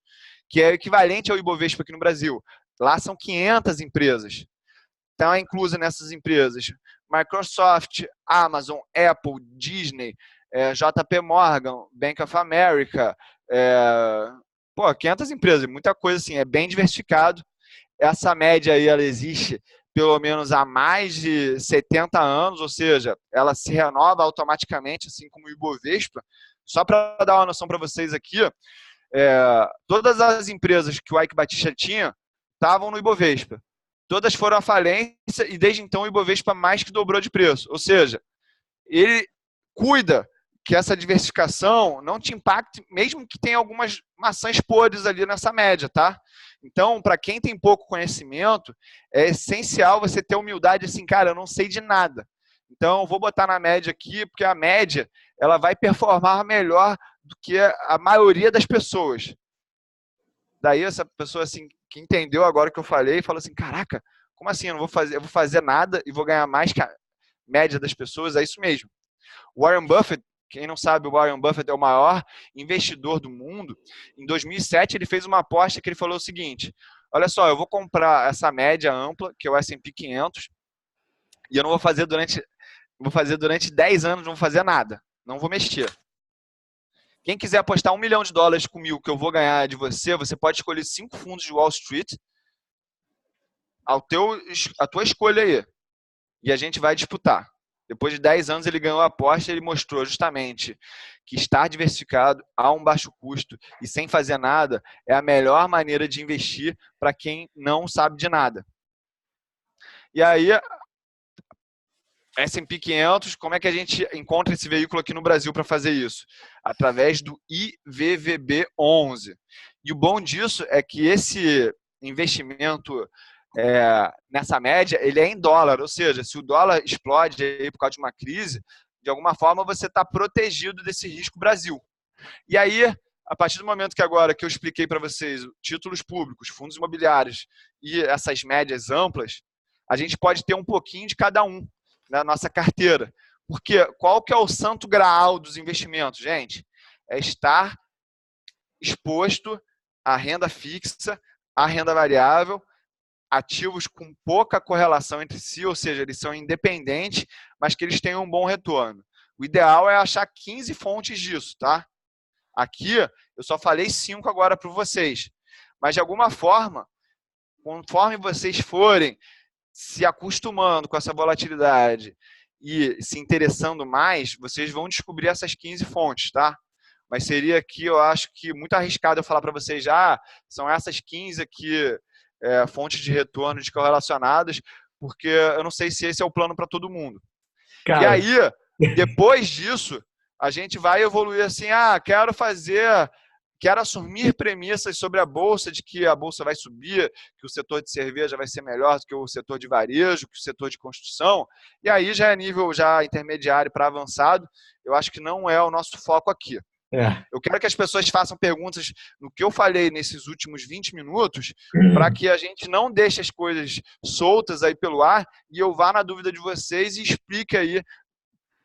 que é equivalente ao Ibovespa aqui no Brasil. Lá são 500 empresas. Então, é inclusa nessas empresas Microsoft, Amazon, Apple, Disney, JP Morgan, Bank of America, 500 empresas, muita coisa assim, é bem diversificado. Essa média aí, ela existe pelo menos há mais de 70 anos, ou seja, ela se renova automaticamente, assim como o Ibovespa. Só para dar uma noção para vocês aqui, todas as empresas que o Eike Batista tinha estavam no Ibovespa. Todas foram à falência e desde então o Ibovespa mais que dobrou de preço. Ou seja, ele cuida que essa diversificação não te impacte, mesmo que tenha algumas maçãs podres ali nessa média, tá? Então, para quem tem pouco conhecimento, é essencial você ter humildade assim, cara, eu não sei de nada. Então, eu vou botar na média aqui, porque a média ela vai performar melhor do que a maioria das pessoas. Daí essa pessoa assim que entendeu agora o que eu falei, falou assim, caraca, como assim? Eu vou fazer nada e vou ganhar mais que a média das pessoas? É isso mesmo. Warren Buffett, quem não sabe, o Warren Buffett é o maior investidor do mundo. Em 2007, ele fez uma aposta que ele falou o seguinte, olha só, eu vou comprar essa média ampla, que é o S&P 500, e eu não vou fazer durante 10 anos, não vou fazer nada, não vou mexer. Quem quiser apostar $1 milhão comigo que eu vou ganhar de você, você pode escolher 5 fundos de Wall Street, a tua escolha aí, e a gente vai disputar. Depois de 10 anos ele ganhou a aposta e ele mostrou justamente que estar diversificado a um baixo custo e sem fazer nada é a melhor maneira de investir para quem não sabe de nada. E aí, S&P 500, como é que a gente encontra esse veículo aqui no Brasil para fazer isso? Através do IVVB11. E o bom disso é que esse investimento nessa média, ele é em dólar, ou seja, se o dólar explode aí por causa de uma crise, De alguma forma, você está protegido desse risco Brasil. E aí, a partir do momento que agora que eu expliquei para vocês títulos públicos, fundos imobiliários e essas médias amplas, a gente pode ter um pouquinho de cada um na nossa carteira. Porque qual que é o santo graal dos investimentos, gente? É estar exposto à renda fixa, à renda variável, ativos com pouca correlação entre si, ou seja, eles são independentes, mas que eles tenham um bom retorno. O ideal é achar 15 fontes disso, tá? Aqui, eu só falei 5 agora para vocês. Mas, de alguma forma, conforme vocês forem se acostumando com essa volatilidade e se interessando mais, vocês vão descobrir essas 15 fontes, tá? Mas seria aqui, eu acho que muito arriscado eu falar para vocês já, são essas 15 aqui, fontes de retorno descorrelacionadas, porque eu não sei se esse é o plano para todo mundo. Cara. E aí, depois disso, a gente vai evoluir assim, quero assumir premissas sobre a Bolsa, de que a Bolsa vai subir, que o setor de cerveja vai ser melhor do que o setor de varejo, que o setor de construção, e aí já é nível já intermediário para avançado, eu acho que não é o nosso foco aqui. Eu quero que as pessoas façam perguntas no que eu falei nesses últimos 20 minutos, para que a gente não deixe as coisas soltas aí pelo ar e eu vá na dúvida de vocês e explique aí,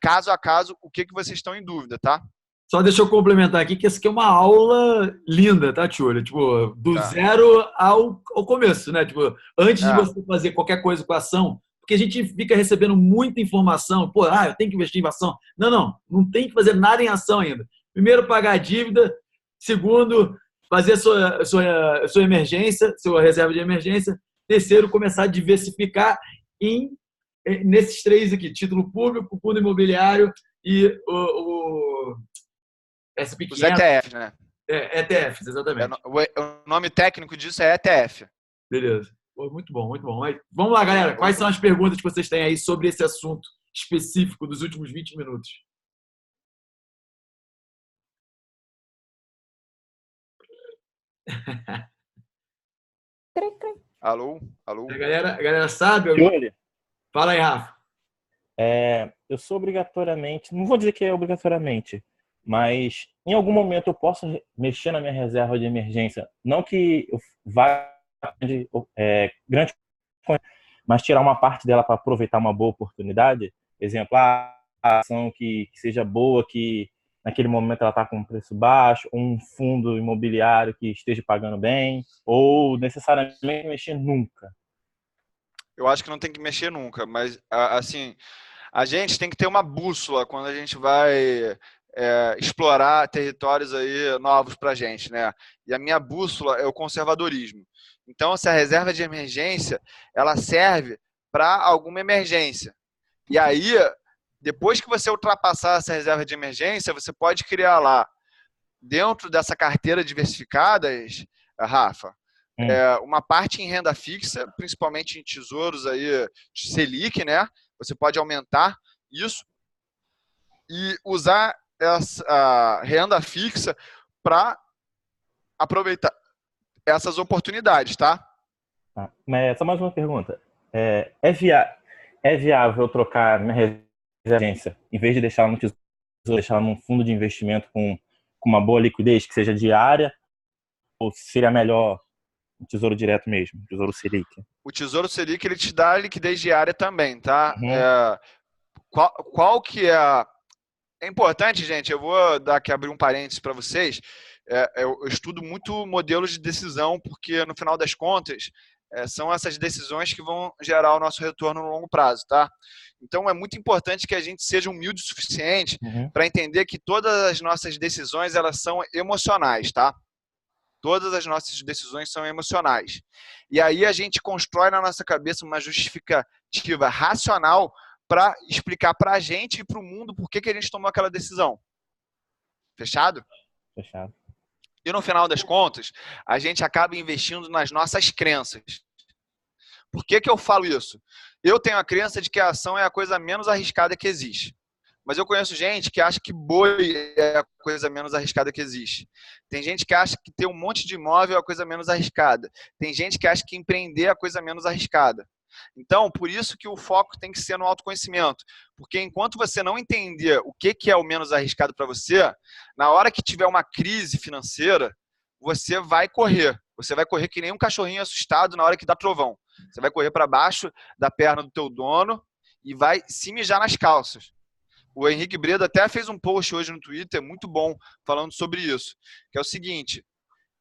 caso a caso, o que vocês estão em dúvida, tá? Só deixa eu complementar aqui que essa aqui é uma aula linda, tá, Tchulha? Tipo, do zero ao começo, né? Tipo, antes de você fazer qualquer coisa com a ação, porque a gente fica recebendo muita informação. Pô, eu tenho que investir em ação. Não tem que fazer nada em ação ainda. Primeiro, pagar a dívida. Segundo, fazer a sua emergência, sua reserva de emergência. Terceiro, começar a diversificar nesses 3 aqui: título público, fundo imobiliário e os ETFs, né? ETFs, exatamente. O nome técnico disso é ETF. Beleza. Muito bom, muito bom. Mas vamos lá, galera. Quais são as perguntas que vocês têm aí sobre esse assunto específico dos últimos 20 minutos? Alô? A galera sabe? Fala aí, Rafa. Eu sou obrigatoriamente, não vou dizer que é obrigatoriamente, mas em algum momento eu posso mexer na minha reserva de emergência. Não que eu vá grande, mas tirar uma parte dela para aproveitar uma boa oportunidade. Exemplo, a ação que seja boa, que naquele momento ela está com um preço baixo, um fundo imobiliário que esteja pagando bem, ou necessariamente mexer nunca? Eu acho que não tem que mexer nunca, mas assim, a gente tem que ter uma bússola quando a gente vai explorar territórios aí novos para a gente, né? E a minha bússola é o conservadorismo. Então, se a reserva de emergência, ela serve para alguma emergência. E aí, depois que você ultrapassar essa reserva de emergência, você pode criar lá, dentro dessa carteira diversificada, Rafa, uma parte em renda fixa, principalmente em tesouros aí, Selic, né? Você pode aumentar isso e usar essa renda fixa para aproveitar essas oportunidades, tá? Mas só mais uma pergunta. É viável trocar minha reserva em vez de deixar ela no tesouro, deixar ela num fundo de investimento com uma boa liquidez, que seja diária, ou seria melhor o Tesouro Direto mesmo, o Tesouro Selic? O Tesouro Selic, ele te dá liquidez diária também, tá? Qual que é... É importante, gente, eu vou abrir um parênteses para vocês. Eu estudo muito modelos de decisão, porque no final das contas, são essas decisões que vão gerar o nosso retorno no longo prazo, tá? Então, é muito importante que a gente seja humilde o suficiente para entender que todas as nossas decisões, elas são emocionais, tá? Todas as nossas decisões são emocionais. E aí a gente constrói na nossa cabeça uma justificativa racional para explicar para a gente e para o mundo por que a gente tomou aquela decisão. Fechado? Fechado. E no final das contas, a gente acaba investindo nas nossas crenças. Por que eu falo isso? Eu tenho a crença de que a ação é a coisa menos arriscada que existe. Mas eu conheço gente que acha que boi é a coisa menos arriscada que existe. Tem gente que acha que ter um monte de imóvel é a coisa menos arriscada. Tem gente que acha que empreender é a coisa menos arriscada. Então, por isso que o foco tem que ser no autoconhecimento. Porque enquanto você não entender o que é o menos arriscado para você, na hora que tiver uma crise financeira, você vai correr. Você vai correr que nem um cachorrinho assustado na hora que dá trovão. Você vai correr para baixo da perna do teu dono e vai se mijar nas calças. O Henrique Breda até fez um post hoje no Twitter, muito bom, falando sobre isso. Que é o seguinte,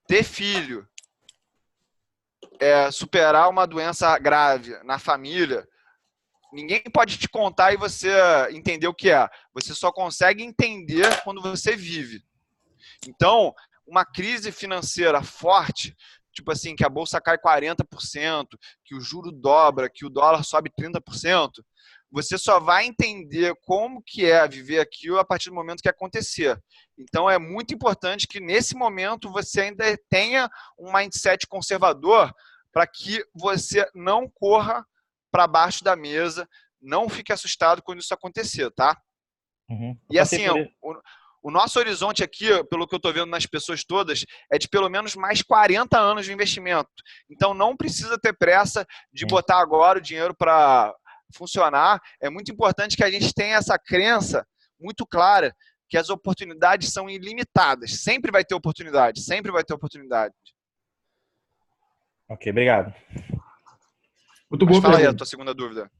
ter filho, superar uma doença grave na família, ninguém pode te contar e você entender o que é. Você só consegue entender quando você vive. Então, uma crise financeira forte, tipo assim, que a bolsa cai 40%, que o juro dobra, que o dólar sobe 30%, você só vai entender como que é viver aquilo a partir do momento que acontecer. Então, é muito importante que, nesse momento, você ainda tenha um mindset conservador para que você não corra para baixo da mesa, não fique assustado quando isso acontecer, tá? E assim, o nosso horizonte aqui, pelo que eu estou vendo nas pessoas todas, é de pelo menos mais 40 anos de investimento. Então, não precisa ter pressa de botar agora o dinheiro para funcionar. É muito importante que a gente tenha essa crença muito clara que as oportunidades são ilimitadas. Sempre vai ter oportunidade, sempre vai ter oportunidade. Ok, obrigado. Muito bom. Fala aí a tua segunda dúvida.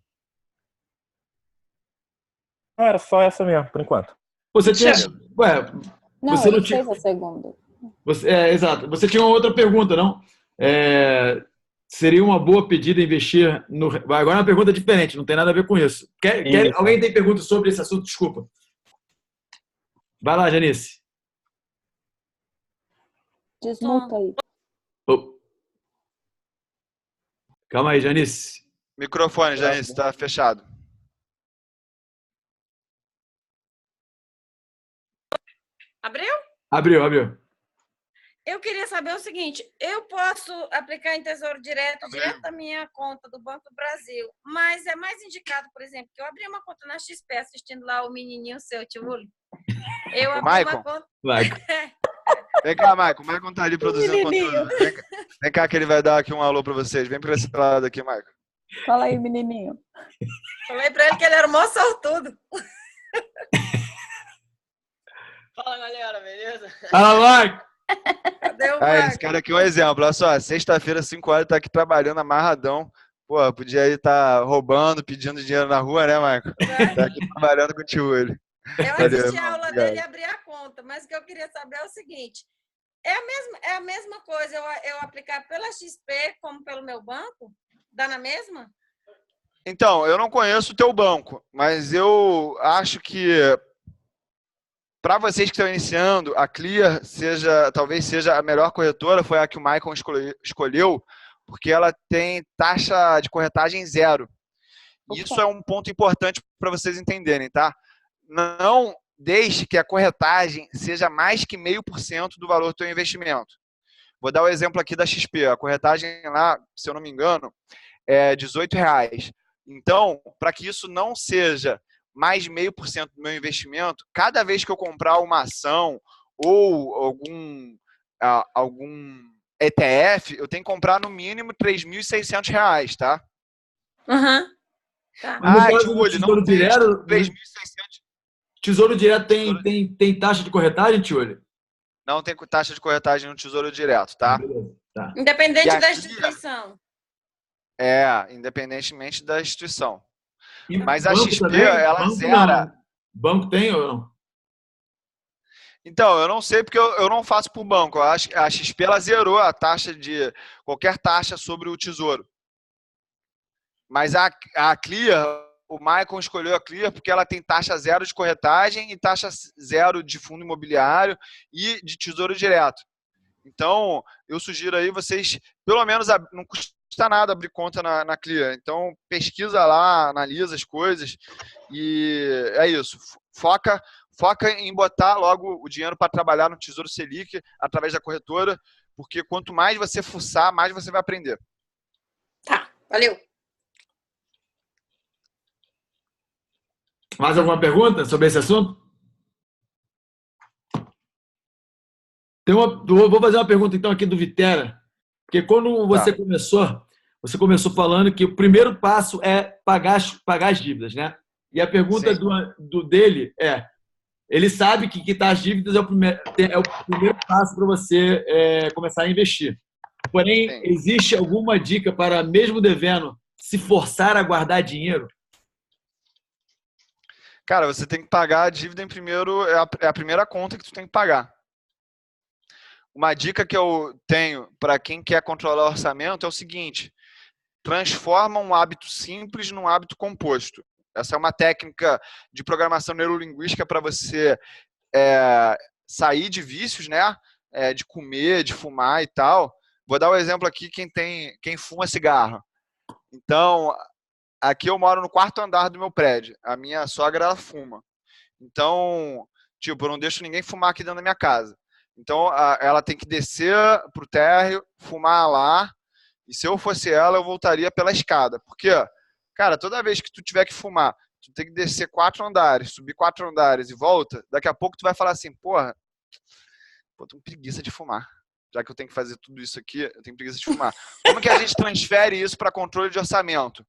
Não, era só essa mesmo, por enquanto. Você tinha... Não, você ele não tinha... fez a segunda. Exato. Você tinha uma outra pergunta, não? Seria uma boa pedida investir no... Agora é uma pergunta diferente, não tem nada a ver com isso. Alguém tem pergunta sobre esse assunto? Desculpa. Vai lá, Janice. Desmuta aí. Calma aí, Janice. Microfone, Janice, está fechado. Abriu? Abriu. Eu queria saber o seguinte, eu posso aplicar em Tesouro Direto da minha conta do Banco do Brasil, mas é mais indicado, por exemplo, que eu abri uma conta na XP assistindo lá o menininho seu, Tio. Eu abri uma conta... Vem cá, Maicon. O Maicon tá ali produzindo conteúdo. Vem cá que ele vai dar aqui um alô pra vocês. Vem pra esse lado aqui, Maicon. Fala aí, menininho. Falei pra ele que ele era o maior sortudo. Fala, galera, beleza? Fala, Maicon. Cadê o Maicon? Esse cara aqui é um exemplo. Olha só, sexta-feira, 5 horas, tá aqui trabalhando amarradão. Pô, podia aí estar roubando, pedindo dinheiro na rua, né, Maicon? Tá aqui trabalhando com o tio ele. Eu assisti a aula dele e abri a conta, mas o que eu queria saber é o seguinte, é a mesma coisa eu aplicar pela XP como pelo meu banco? Dá na mesma? Então, eu não conheço o teu banco, mas eu acho que para vocês que estão iniciando, a Clear talvez seja a melhor corretora, foi a que o Maicon escolheu, porque ela tem taxa de corretagem zero. E isso é um ponto importante para vocês entenderem, tá? Não deixe que a corretagem seja mais que 0,5% do valor do teu investimento. Vou dar o exemplo aqui da XP. A corretagem lá, se eu não me engano, é R$18. Então, para que isso não seja mais de 0,5% do meu investimento, cada vez que eu comprar uma ação ou algum ETF, eu tenho que comprar no mínimo R$3.600, tá? Aham. Tá. Tesouro Direto, 3.600. Tesouro Direto tem taxa de corretagem, Tiolho? Não tem taxa de corretagem no Tesouro Direto, tá? Tá. Independente da instituição. Independentemente da instituição. E mas a XP, também? ela Banco zera. Não. Banco tem ou não? Então, eu não sei porque eu não faço por banco. Eu acho que a XP ela zerou a taxa de qualquer taxa sobre o Tesouro. Mas a Clear, o Maicon escolheu a Clear porque ela tem taxa zero de corretagem e taxa zero de fundo imobiliário e de Tesouro Direto. Então, eu sugiro aí vocês, pelo menos, não custa nada abrir conta na Clear. Então, pesquisa lá, analisa as coisas e é isso. Foca em botar logo o dinheiro para trabalhar no Tesouro Selic através da corretora, porque quanto mais você fuçar, mais você vai aprender. Tá, valeu. Mais alguma pergunta sobre esse assunto? Vou fazer uma pergunta então aqui do Vitera, porque quando você começou, Você começou falando que o primeiro passo é pagar as dívidas, né? E a pergunta dele é, ele sabe que quitar as dívidas é o primeiro passo para você começar a investir. Porém, existe alguma dica para, mesmo devendo, se forçar a guardar dinheiro? Cara, você tem que pagar a dívida em primeiro, é a primeira conta que tu tem que pagar. Uma dica que eu tenho para quem quer controlar o orçamento é o seguinte: transforma um hábito simples num hábito composto. Essa é uma técnica de programação neurolinguística para você sair de vícios, né? De comer, de fumar e tal. Vou dar um exemplo aqui, quem fuma cigarro. Então, aqui eu moro no 4º andar do meu prédio. A minha sogra, ela fuma. Então, tipo, eu não deixo ninguém fumar aqui dentro da minha casa. Então, ela tem que descer pro térreo, fumar lá. E se eu fosse ela, eu voltaria pela escada. Porque, cara, toda vez que tu tiver que fumar, tu tem que descer 4 andares, subir 4 andares e volta, daqui a pouco tu vai falar assim, porra, tô com preguiça de fumar. Já que eu tenho que fazer tudo isso aqui, eu tenho preguiça de fumar. Como que a gente transfere isso para controle de orçamento?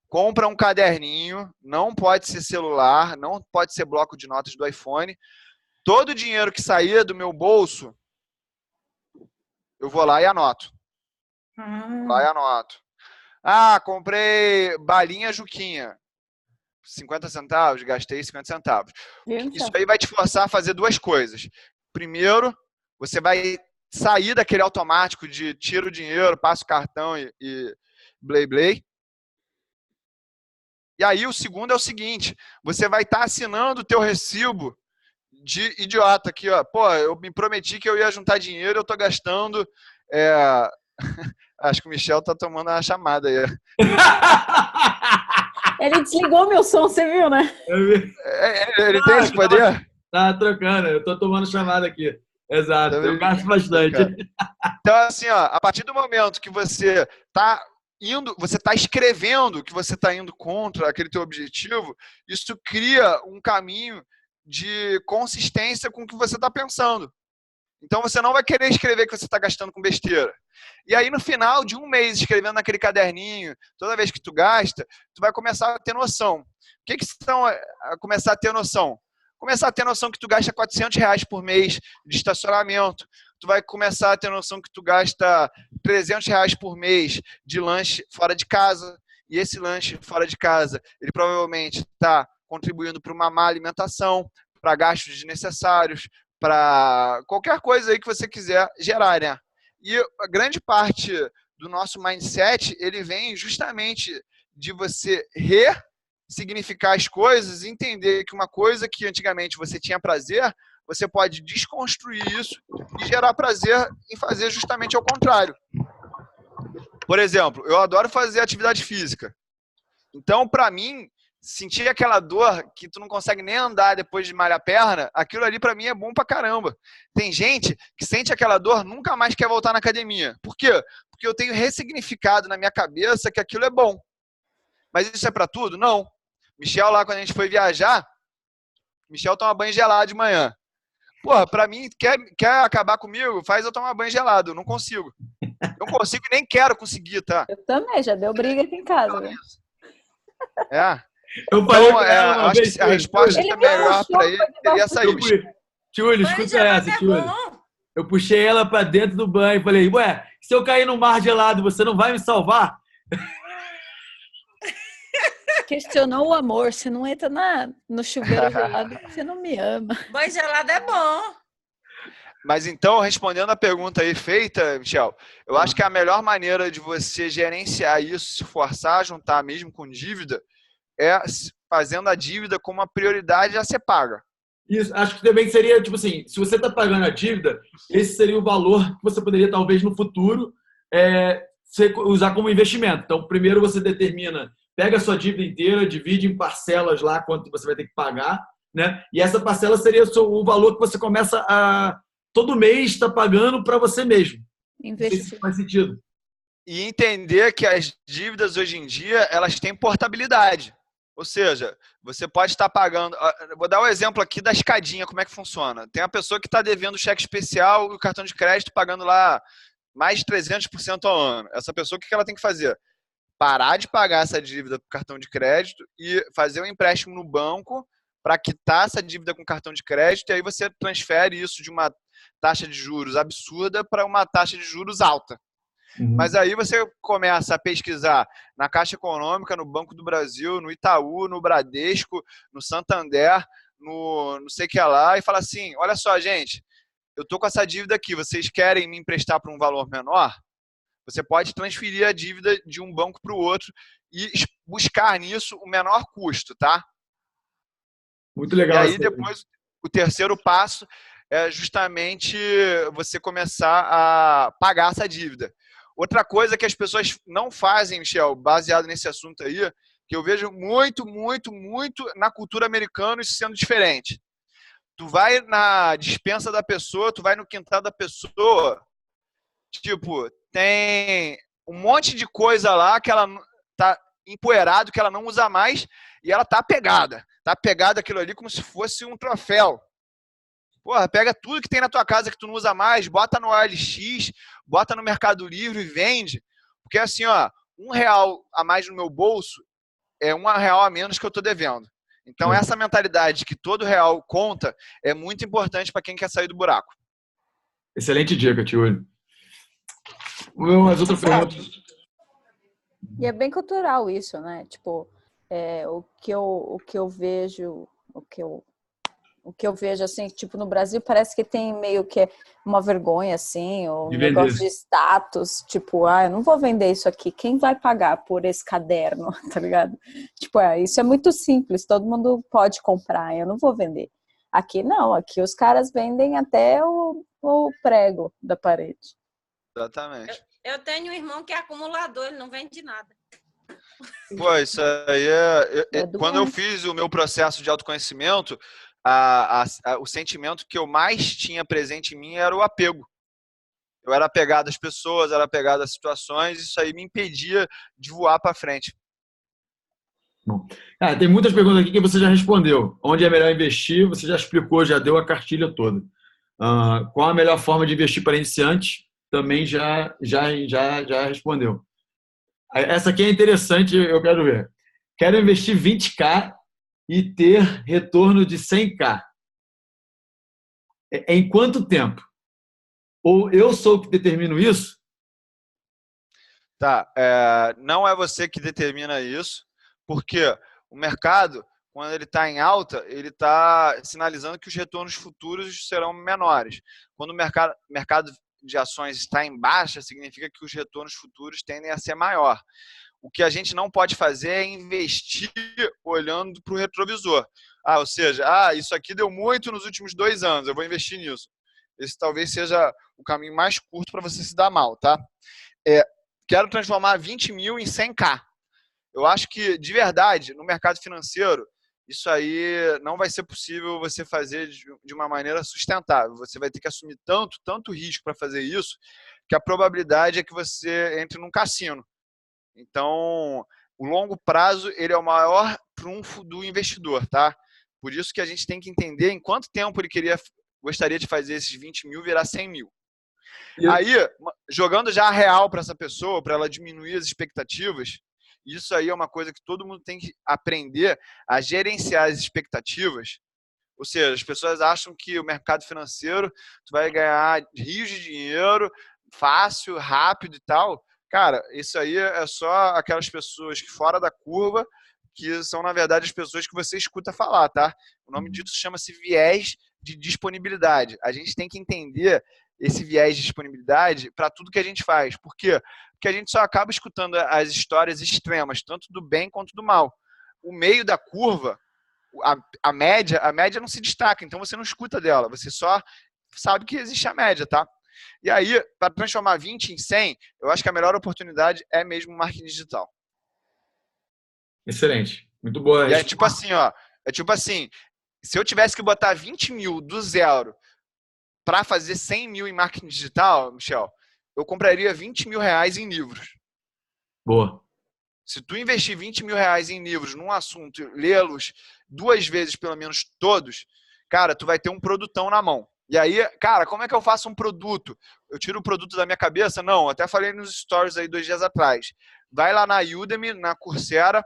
Compra um caderninho, não pode ser celular, não pode ser bloco de notas do iPhone. Todo o dinheiro que sair do meu bolso, eu vou lá e anoto. Comprei balinha Juquinha. 50 centavos, gastei 50 centavos. Isso aí vai te forçar a fazer 2 coisas. Primeiro, você vai sair daquele automático de tira o dinheiro, passa o cartão e blay. E aí o segundo é o seguinte, você vai estar assinando o teu recibo de idiota aqui, ó. Pô, eu me prometi que eu ia juntar dinheiro, eu tô gastando... Acho que o Michel tá tomando uma chamada aí. Ele desligou meu som, você viu, né? Ele tem esse poder? Tá trocando, eu tô tomando chamada aqui. Exato, eu gasto bastante. Então, assim, ó, a partir do momento que você tá escrevendo que você tá indo contra aquele teu objetivo, isso cria um caminho de consistência com o que você tá pensando. Então, você não vai querer escrever que você está gastando com besteira. E aí, no final de um mês, escrevendo naquele caderninho, toda vez que tu gasta, tu vai começar a ter noção. O que são começar a ter noção? Começar a ter noção que tu gasta R$400 por mês de estacionamento. Tu vai começar a ter noção que tu gasta R$300 por mês de lanche fora de casa. E esse lanche fora de casa, ele provavelmente está contribuindo para uma má alimentação, para gastos desnecessários, para qualquer coisa aí que você quiser gerar, né? E a grande parte do nosso mindset, ele vem justamente de você ressignificar as coisas e entender que uma coisa que antigamente você tinha prazer, você pode desconstruir isso e gerar prazer em fazer justamente ao contrário. Por exemplo, eu adoro fazer atividade física. Então, para mim, sentir aquela dor que tu não consegue nem andar depois de malhar a perna, aquilo ali pra mim é bom pra caramba. Tem gente que sente aquela dor, nunca mais quer voltar na academia. Por quê? Porque eu tenho ressignificado na minha cabeça que aquilo é bom. Mas isso é pra tudo? Não. Michel lá, quando a gente foi viajar, Michel toma banho gelado de manhã. Porra, pra mim, quer acabar comigo? Faz eu tomar banho gelado. Eu não consigo. Não consigo e nem quero conseguir, tá? Eu também, já deu briga aqui em casa. Né? Eu falei então, acho que a resposta é melhor para ele seria essa aí. Tchulho, escuta essa, Tchulho. Eu puxei ela para dentro do banho e falei, ué, se eu cair no mar gelado, você não vai me salvar? Questionou o amor. Você não entra no chuveiro gelado, você não me ama. Banho gelado é bom. Mas então, respondendo a pergunta aí feita, Michel, eu acho que a melhor maneira de você gerenciar isso, se forçar a juntar mesmo com dívida, é fazendo a dívida como uma prioridade a ser paga. Isso, acho que também seria, tipo assim, se você está pagando a dívida, esse seria o valor que você poderia, talvez, no futuro, usar como investimento. Então, primeiro você determina, pega a sua dívida inteira, divide em parcelas lá, quanto você vai ter que pagar, né? E essa parcela seria o valor que você começa a, todo mês, está pagando para você mesmo. Investir. Não sei se faz sentido. E entender que as dívidas, hoje em dia, elas têm portabilidade. Ou seja, você pode estar pagando... Vou dar um exemplo aqui da escadinha, como é que funciona. Tem uma pessoa que está devendo cheque especial e o cartão de crédito pagando lá mais de 300% ao ano. Essa pessoa, o que ela tem que fazer? parar de pagar essa dívida com cartão de crédito e fazer um empréstimo no banco para quitar essa dívida com cartão de crédito, e aí você transfere isso de uma taxa de juros absurda para uma taxa de juros alta. Mas aí você começa a pesquisar na Caixa Econômica, no Banco do Brasil, no Itaú, no Bradesco, no Santander, no não sei o que lá, e fala assim, olha só, gente, eu tô com essa dívida aqui, vocês querem me emprestar para um valor menor? Você pode transferir a dívida de um banco para o outro e buscar nisso o menor custo, tá? Muito legal. E aí depois, o terceiro passo é justamente você começar a pagar essa dívida. Outra coisa que as pessoas não fazem, Michel, baseado nesse assunto aí, que eu vejo muito na cultura americana isso sendo diferente. Tu vai na despensa da pessoa, tu vai no quintal da pessoa, tipo, tem um monte de coisa lá que ela tá empoeirado, que ela não usa mais, e ela tá apegada. Tá apegada aquilo ali como se fosse um troféu. Porra, pega tudo que tem na tua casa que tu não usa mais, bota no OLX, bota no Mercado Livre e vende. Porque assim, ó, R$1 a mais no meu bolso é R$1 a menos que eu tô devendo. Então essa mentalidade que todo real conta é muito importante para quem quer sair do buraco. Excelente dica, tio. Umas outras perguntas. E é bem cultural isso, né? Tipo, o que eu vejo, o que eu vejo, assim, tipo, no Brasil parece que tem meio que uma vergonha, assim, ou um negócio de status, tipo, eu não vou vender isso aqui, quem vai pagar por esse caderno, tá ligado? Tipo, isso é muito simples, todo mundo pode comprar, eu não vou vender. Aqui não, aqui os caras vendem até o prego da parede. Exatamente. Eu tenho um irmão que é acumulador, ele não vende nada. Pô, isso aí quando eu fiz o meu processo de autoconhecimento, o sentimento que eu mais tinha presente em mim era o apego. Eu era apegado às pessoas, era apegado às situações, isso aí me impedia de voar para frente. Bom, tem muitas perguntas aqui que você já respondeu. Onde é melhor investir? Você já explicou, já deu a cartilha toda. Qual a melhor forma de investir para iniciantes? Também já respondeu. Essa aqui é interessante, eu quero ver. Quero investir 20k e ter retorno de 100k. Em quanto tempo? Ou eu sou o que determino isso? Tá, não é você que determina isso, porque o mercado, quando ele está em alta, ele está sinalizando que os retornos futuros serão menores. Quando o mercado de ações está em baixa, significa que os retornos futuros tendem a ser maior. O que a gente não pode fazer é investir olhando para o retrovisor. Ou seja, isso aqui deu muito nos últimos 2 anos, eu vou investir nisso. Esse talvez seja o caminho mais curto para você se dar mal, tá? Quero transformar 20 mil em 100k. Eu acho que, de verdade, no mercado financeiro, isso aí não vai ser possível você fazer de uma maneira sustentável. Você vai ter que assumir tanto risco para fazer isso, que a probabilidade é que você entre num cassino. Então, o longo prazo ele é o maior trunfo do investidor, tá? Por isso que a gente tem que entender em quanto tempo ele gostaria de fazer esses 20 mil virar 100 mil. Aí, jogando já a real para essa pessoa, para ela diminuir as expectativas, isso aí é uma coisa que todo mundo tem que aprender a gerenciar as expectativas. Ou seja, as pessoas acham que o mercado financeiro tu vai ganhar rios de dinheiro, fácil, rápido e tal. Cara, isso aí é só aquelas pessoas que fora da curva, que são, na verdade, as pessoas que você escuta falar, tá? O nome disso chama-se viés de disponibilidade. A gente tem que entender esse viés de disponibilidade para tudo que a gente faz. Por quê? Porque a gente só acaba escutando as histórias extremas, tanto do bem quanto do mal. O meio da curva, a média não se destaca, então você não escuta dela, você só sabe que existe a média, tá? E aí, para transformar 20 em 100, eu acho que a melhor oportunidade é mesmo o marketing digital. Excelente. Muito boa. E é tipo assim, se eu tivesse que botar 20 mil do zero para fazer 100 mil em marketing digital, Michel, eu compraria 20 mil reais em livros. Boa. Se tu investir 20 mil reais em livros num assunto, lê-los 2 vezes pelo menos todos, cara, tu vai ter um produtão na mão. E aí, cara, como é que eu faço um produto? Eu tiro o produto da minha cabeça? Não, até falei nos stories aí 2 dias atrás. Vai lá na Udemy, na Coursera,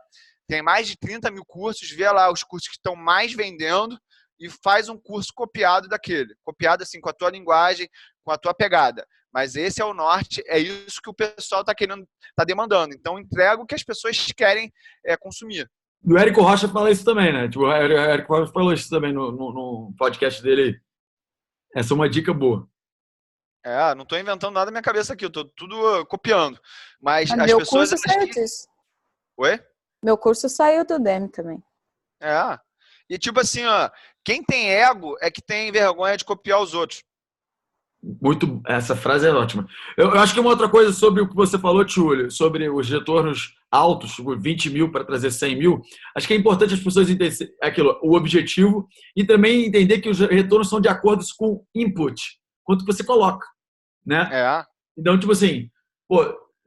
tem mais de 30 mil cursos, vê lá os cursos que estão mais vendendo e faz um curso copiado daquele. Copiado assim, com a tua linguagem, com a tua pegada. Mas esse é o norte, é isso que o pessoal está querendo, está demandando. Então, entrega o que as pessoas querem consumir. E o Érico Rocha fala isso também, né? Tipo, o Érico Rocha falou isso também no podcast dele. Essa é uma dica boa. Não estou inventando nada na minha cabeça aqui, eu estou tudo copiando. Mas as meu pessoas... curso saiu disso. Oi? Meu curso saiu do Udemy também. E tipo assim, ó, quem tem ego é que tem vergonha de copiar os outros. Muito, essa frase é ótima. Eu acho que uma outra coisa sobre o que você falou, Túlio, sobre os retornos altos, tipo 20 mil para trazer 100 mil, acho que é importante as pessoas entenderem aquilo, o objetivo, e também entender que os retornos são de acordo com o input, quanto você coloca, né? Então, tipo assim,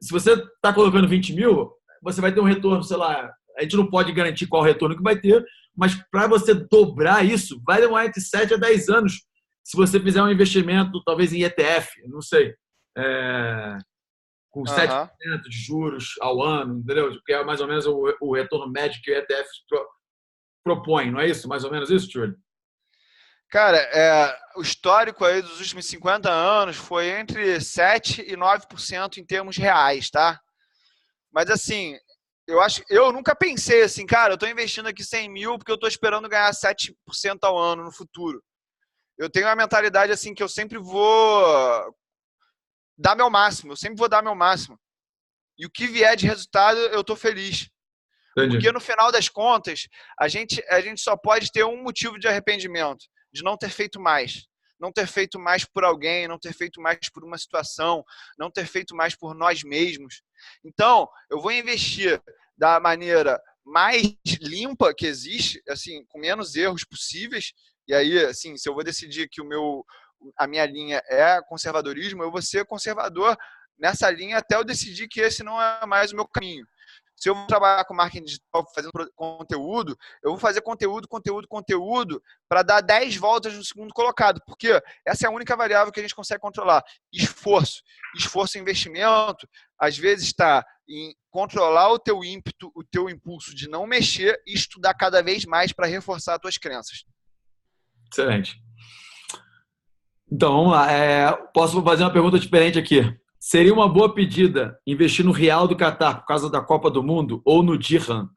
se você está colocando 20 mil, você vai ter um retorno, sei lá, a gente não pode garantir qual retorno que vai ter, mas para você dobrar isso, vai demorar entre 7 a 10 anos. Se você fizer um investimento, talvez em ETF, não sei, com 7% de juros ao ano, entendeu? Que é mais ou menos o retorno médio que o ETF propõe, não é isso? Mais ou menos isso, Túlio? Cara, o histórico aí dos últimos 50 anos foi entre 7% e 9% em termos reais, tá? Mas assim, eu nunca pensei assim, cara, eu estou investindo aqui 100 mil porque eu estou esperando ganhar 7% ao ano no futuro. Eu tenho uma mentalidade assim que eu sempre vou dar meu máximo, E o que vier de resultado, eu tô feliz. Entendi. Porque no final das contas, a gente só pode ter um motivo de arrependimento, de não ter feito mais. Não ter feito mais por alguém, não ter feito mais por uma situação, não ter feito mais por nós mesmos. Então, eu vou investir da maneira mais limpa que existe, assim, com menos erros possíveis. E aí, assim, se eu vou decidir que a minha linha é conservadorismo, eu vou ser conservador nessa linha até eu decidir que esse não é mais o meu caminho. Se eu vou trabalhar com marketing digital fazendo conteúdo, eu vou fazer conteúdo para dar 10 voltas no segundo colocado, porque essa é a única variável que a gente consegue controlar. Esforço e investimento, às vezes está em controlar o teu ímpeto, o teu impulso de não mexer e estudar cada vez mais para reforçar as tuas crenças. Excelente. Então, vamos lá. Posso fazer uma pergunta diferente aqui. Seria uma boa pedida investir no Real do Catar por causa da Copa do Mundo ou no Dirham?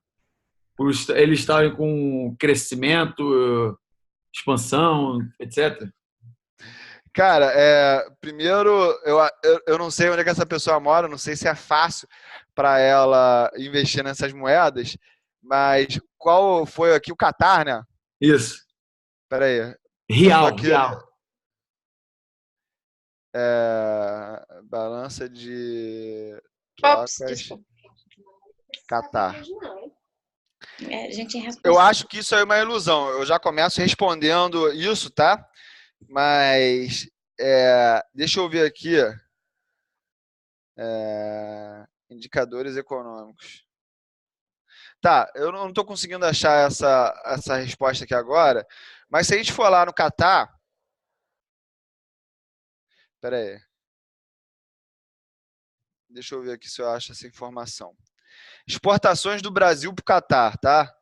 Eles estarem com crescimento, expansão, etc.? Cara, primeiro, eu não sei onde é que essa pessoa mora, não sei se é fácil para ela investir nessas moedas, mas qual foi aqui? O Catar, né? Isso. Espera aí. Real. Balança de trocas. Catar. Eu acho que isso é uma ilusão. Eu já começo respondendo isso, tá? Mas deixa eu ver aqui. Indicadores econômicos. Tá, eu não estou conseguindo achar essa resposta aqui agora, mas se a gente for lá no Catar... Espera aí. Deixa eu ver aqui se eu acho essa informação. Exportações do Brasil para o Catar, tá?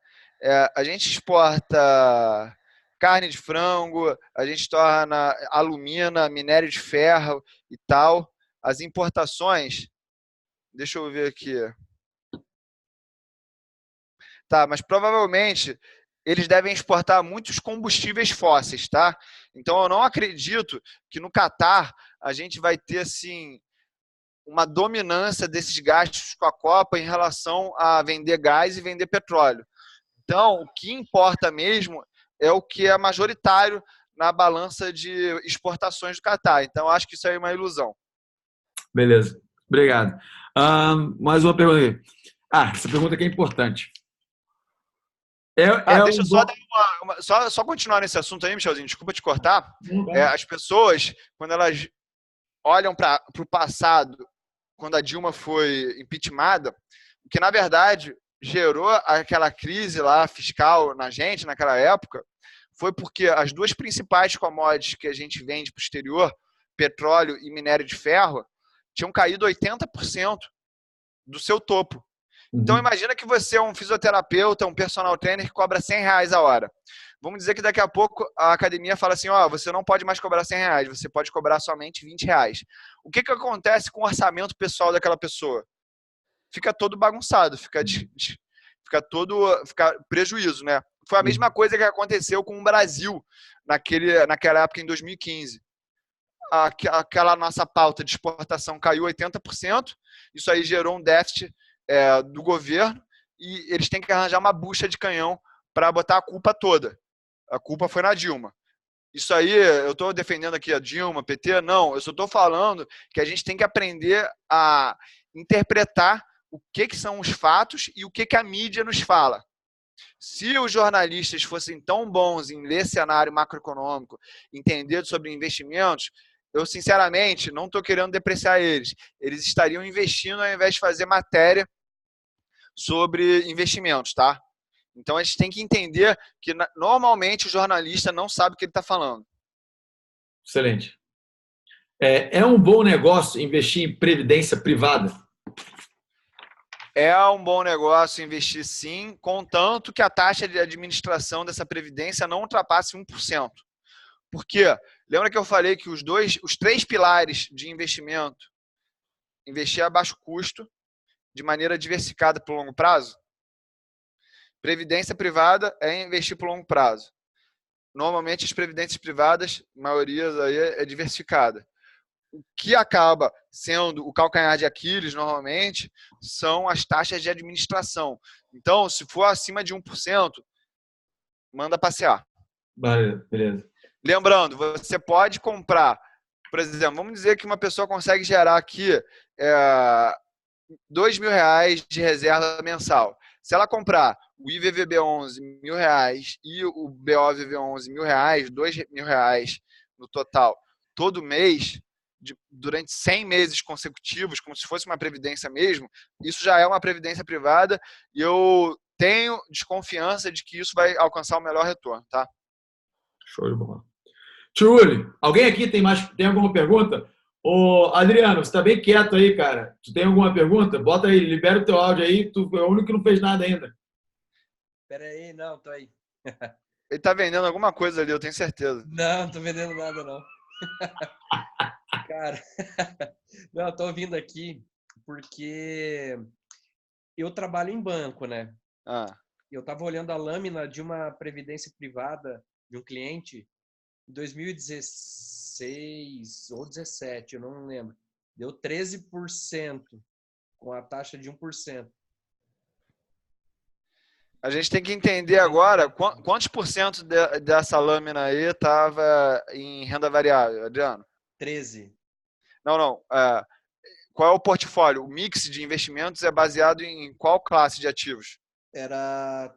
A gente exporta carne de frango, a gente torna alumina, minério de ferro e tal. As importações... Deixa eu ver aqui. Tá, mas provavelmente eles devem exportar muitos combustíveis fósseis, tá? Então eu não acredito que no Catar a gente vai ter assim uma dominância desses gastos com a Copa em relação a vender gás e vender petróleo. Então, o que importa mesmo é o que é majoritário na balança de exportações do Catar. Então, eu acho que isso aí é uma ilusão. Beleza. Obrigado. Mais uma pergunta aqui. Essa pergunta aqui é importante. Deixa eu só continuar nesse assunto aí, Michelzinho, desculpa te cortar. As pessoas, quando elas olham para o passado, quando a Dilma foi impeachmentada, o que na verdade gerou aquela crise lá fiscal na gente, naquela época, foi porque as duas principais commodities que a gente vende para o exterior, petróleo e minério de ferro, tinham caído 80% do seu topo. Então, imagina que você é um fisioterapeuta, um personal trainer que cobra R$100 a hora. Vamos dizer que daqui a pouco a academia fala assim, você não pode mais cobrar R$100, você pode cobrar somente R$20. O que acontece com o orçamento pessoal daquela pessoa? Fica todo bagunçado, fica prejuízo, né? Foi a mesma coisa que aconteceu com o Brasil naquela época, em 2015. Aquela nossa pauta de exportação caiu 80%, isso aí gerou um déficit do governo e eles têm que arranjar uma bucha de canhão para botar a culpa toda. A culpa foi na Dilma. Isso aí, eu estou defendendo aqui a Dilma, PT, não, eu só estou falando que a gente tem que aprender a interpretar o que são os fatos e o que a mídia nos fala. Se os jornalistas fossem tão bons em ler cenário macroeconômico, entender sobre investimentos, eu, sinceramente, não estou querendo depreciar eles. Eles estariam investindo ao invés de fazer matéria sobre investimentos, tá? Então, a gente tem que entender que, normalmente, o jornalista não sabe o que ele está falando. Excelente. É um bom negócio investir em previdência privada? É um bom negócio investir, sim, contanto que a taxa de administração dessa previdência não ultrapasse 1%. Por quê? Lembra que eu falei que os 3 pilares de investimento, investir a baixo custo, de maneira diversificada por longo prazo? Previdência privada é investir por longo prazo. Normalmente, as previdências privadas, a maioria aí é diversificada. O que acaba sendo o calcanhar de Aquiles, normalmente, são as taxas de administração. Então, se for acima de 1%, manda passear. Beleza. Lembrando, você pode comprar, por exemplo, vamos dizer que uma pessoa consegue gerar aqui R$2.000 de reserva mensal. Se ela comprar o IVVB11 R$1.000 e o BOVV11 R$1.000, R$2.000 no total, todo mês, durante 100 meses consecutivos, como se fosse uma previdência mesmo, isso já é uma previdência privada e eu tenho desconfiança de que isso vai alcançar o melhor retorno, tá? Show de bola. Truly, alguém aqui tem alguma pergunta? Ô, Adriano, você está bem quieto aí, cara. Tu tem alguma pergunta? Bota aí, libera o teu áudio aí. Tu é o único que não fez nada ainda. Pera aí, não, tô aí. Ele tá vendendo alguma coisa ali, eu tenho certeza. Não tô vendendo nada, não. Cara, não, tô ouvindo aqui porque eu trabalho em banco, né? Eu tava olhando a lâmina de uma previdência privada de um cliente em 2016 ou 17, eu não lembro. Deu 13% com a taxa de 1%. A gente tem que entender agora quantos por cento dessa lâmina aí estava em renda variável, Adriano? 13. Não. Qual é o portfólio? O mix de investimentos é baseado em qual classe de ativos? Era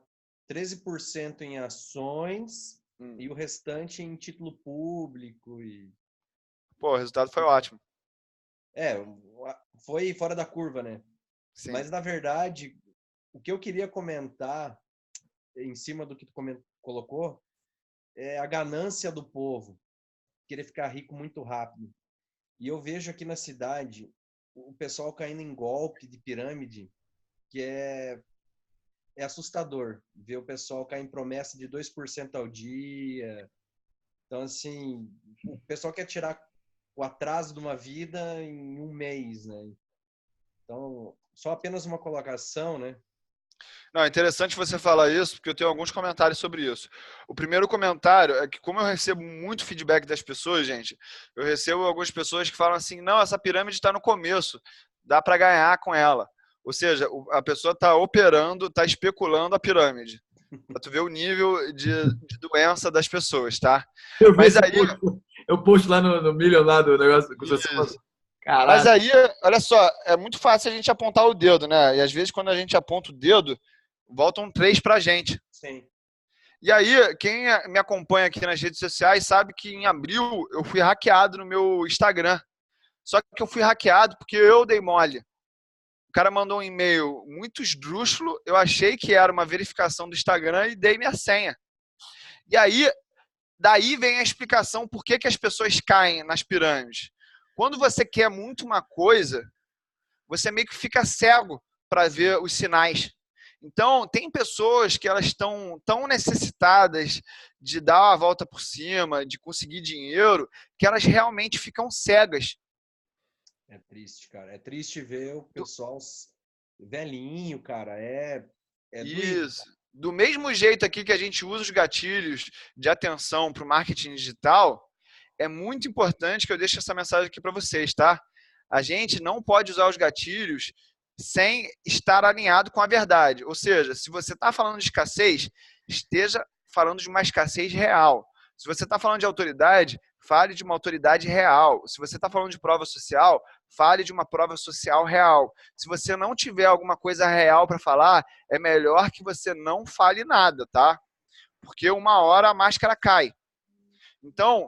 13% em ações e o restante em título público. Pô, o resultado foi ótimo. Foi fora da curva, né? Sim. Mas, na verdade, o que eu queria comentar, em cima do que tu colocou, é a ganância do povo. Querer ficar rico muito rápido. E eu vejo aqui na cidade o pessoal caindo em golpe de pirâmide, que é assustador. Ver o pessoal cair em promessa de 2% ao dia. Então, assim, o pessoal quer tirar o atraso de uma vida em um mês, né? Então, só apenas uma colocação, né? Não, é interessante você falar isso, porque eu tenho alguns comentários sobre isso. O primeiro comentário é que, como eu recebo muito feedback das pessoas, gente, eu recebo algumas pessoas que falam assim, não, essa pirâmide está no começo, dá para ganhar com ela. Ou seja, a pessoa está operando, está especulando a pirâmide. Para tu ver o nível de doença das pessoas, tá? Mas aí... Eu posto lá no Million, lá do negócio que você falou. Caraca. Mas aí, olha só, é muito fácil a gente apontar o dedo, né? E às vezes quando a gente aponta o dedo, voltam 3 pra gente. Sim. E aí, quem me acompanha aqui nas redes sociais sabe que em abril eu fui hackeado no meu Instagram. Só que eu fui hackeado porque eu dei mole. O cara mandou um e-mail muito esdrúxulo, eu achei que era uma verificação do Instagram e dei minha senha. E aí, daí vem a explicação por que as pessoas caem nas pirâmides. Quando você quer muito uma coisa, você meio que fica cego para ver os sinais. Então, tem pessoas que elas estão tão necessitadas de dar a volta por cima, de conseguir dinheiro, que elas realmente ficam cegas. É triste, cara. É triste ver o pessoal velhinho, cara. É Isso. Do mesmo jeito aqui que a gente usa os gatilhos de atenção para o marketing digital, é muito importante que eu deixe essa mensagem aqui para vocês, tá? A gente não pode usar os gatilhos sem estar alinhado com a verdade. Ou seja, se você está falando de escassez, esteja falando de uma escassez real. Se você está falando de autoridade, fale de uma autoridade real. Se você está falando de prova social, fale de uma prova social real. Se você não tiver alguma coisa real para falar, é melhor que você não fale nada, tá? Porque uma hora a máscara cai. Então,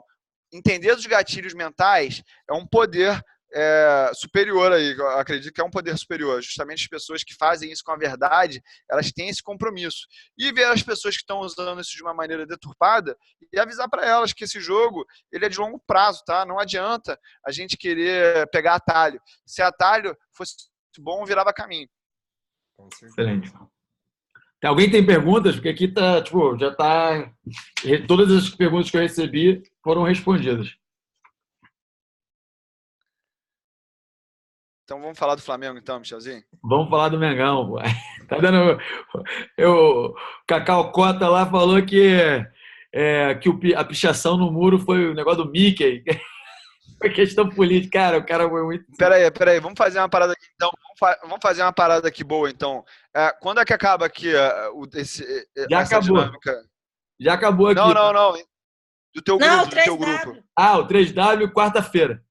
entender os gatilhos mentais é um poder superior aí, eu acredito que é um poder superior. Justamente as pessoas que fazem isso com a verdade, elas têm esse compromisso. E ver as pessoas que estão usando isso de uma maneira deturpada e avisar para elas que esse jogo ele é de longo prazo, tá? Não adianta a gente querer pegar atalho. Se atalho fosse bom, virava caminho. Excelente. Alguém tem perguntas? Porque aqui tá, tipo, já tá. Todas as perguntas que eu recebi foram respondidas. Então vamos falar do Flamengo, então, Michelzinho? Vamos falar do Mengão. Pô. Tá dando. O Cacau Cota lá falou que a pichação no muro foi o negócio do Mickey. Foi questão política. Cara, o cara foi muito. Peraí. Vamos fazer uma parada aqui, então. Vamos fazer uma parada aqui boa, então. Quando é que acaba aqui Já essa acabou. Dinâmica? Já acabou aqui. Não. Do teu Não, grupo, do teu grupo. O 3W, quarta-feira.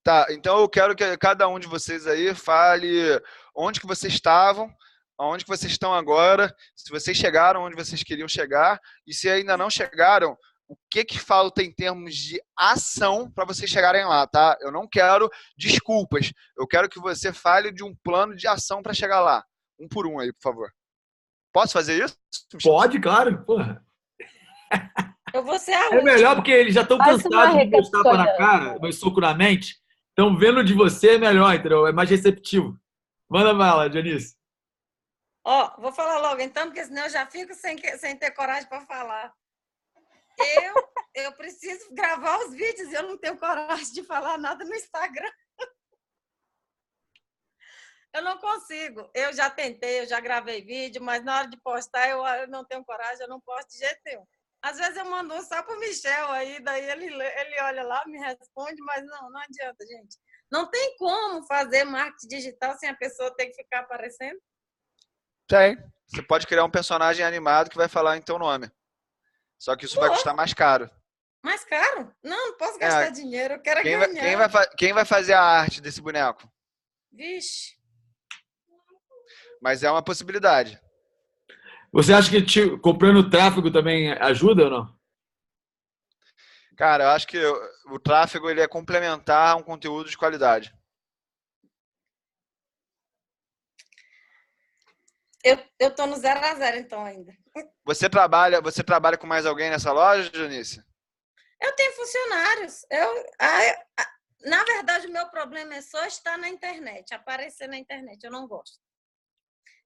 Tá, então eu quero que cada um de vocês aí fale onde que vocês estavam, aonde que vocês estão agora, se vocês chegaram onde vocês queriam chegar, e se ainda não chegaram, o que falta em termos de ação para vocês chegarem lá, tá? Eu não quero desculpas, eu quero que você fale de um plano de ação para chegar lá. Um por um aí, por favor. Posso fazer isso? Pode, claro. Porra. Eu vou ser a É melhor porque eles já estão Faz uma cansados de dar tapa na recapitulada. cara, mas soco na mente. Estão vendo de você é melhor, entendeu? É mais receptivo. Manda bala, Dionísio. Ó, vou falar logo então, porque senão eu já fico sem ter coragem para falar. Eu preciso gravar os vídeos e eu não tenho coragem de falar nada no Instagram. Eu não consigo. Eu já tentei, eu já gravei vídeo, mas na hora de postar eu não tenho coragem, eu não posto de jeito nenhum. Às vezes eu mando um só pro Michel aí, daí ele olha lá, me responde, mas não adianta, gente. Não tem como fazer marketing digital sem a pessoa ter que ficar aparecendo. Tem. Você pode criar um personagem animado que vai falar em teu nome. Só que isso vai custar mais caro. Mais caro? Não posso gastar dinheiro, eu quero ganhar. Quem vai fazer a arte desse boneco? Vixe. Mas é uma possibilidade. Você acha que comprando tráfego também ajuda ou não? Cara, eu acho que o tráfego ele é complementar a um conteúdo de qualidade. Eu tô no 0 a 0 então ainda. Você trabalha com mais alguém nessa loja, Dionísio? Eu tenho funcionários. Na verdade, o meu problema é só estar na internet, aparecer na internet. Eu não gosto.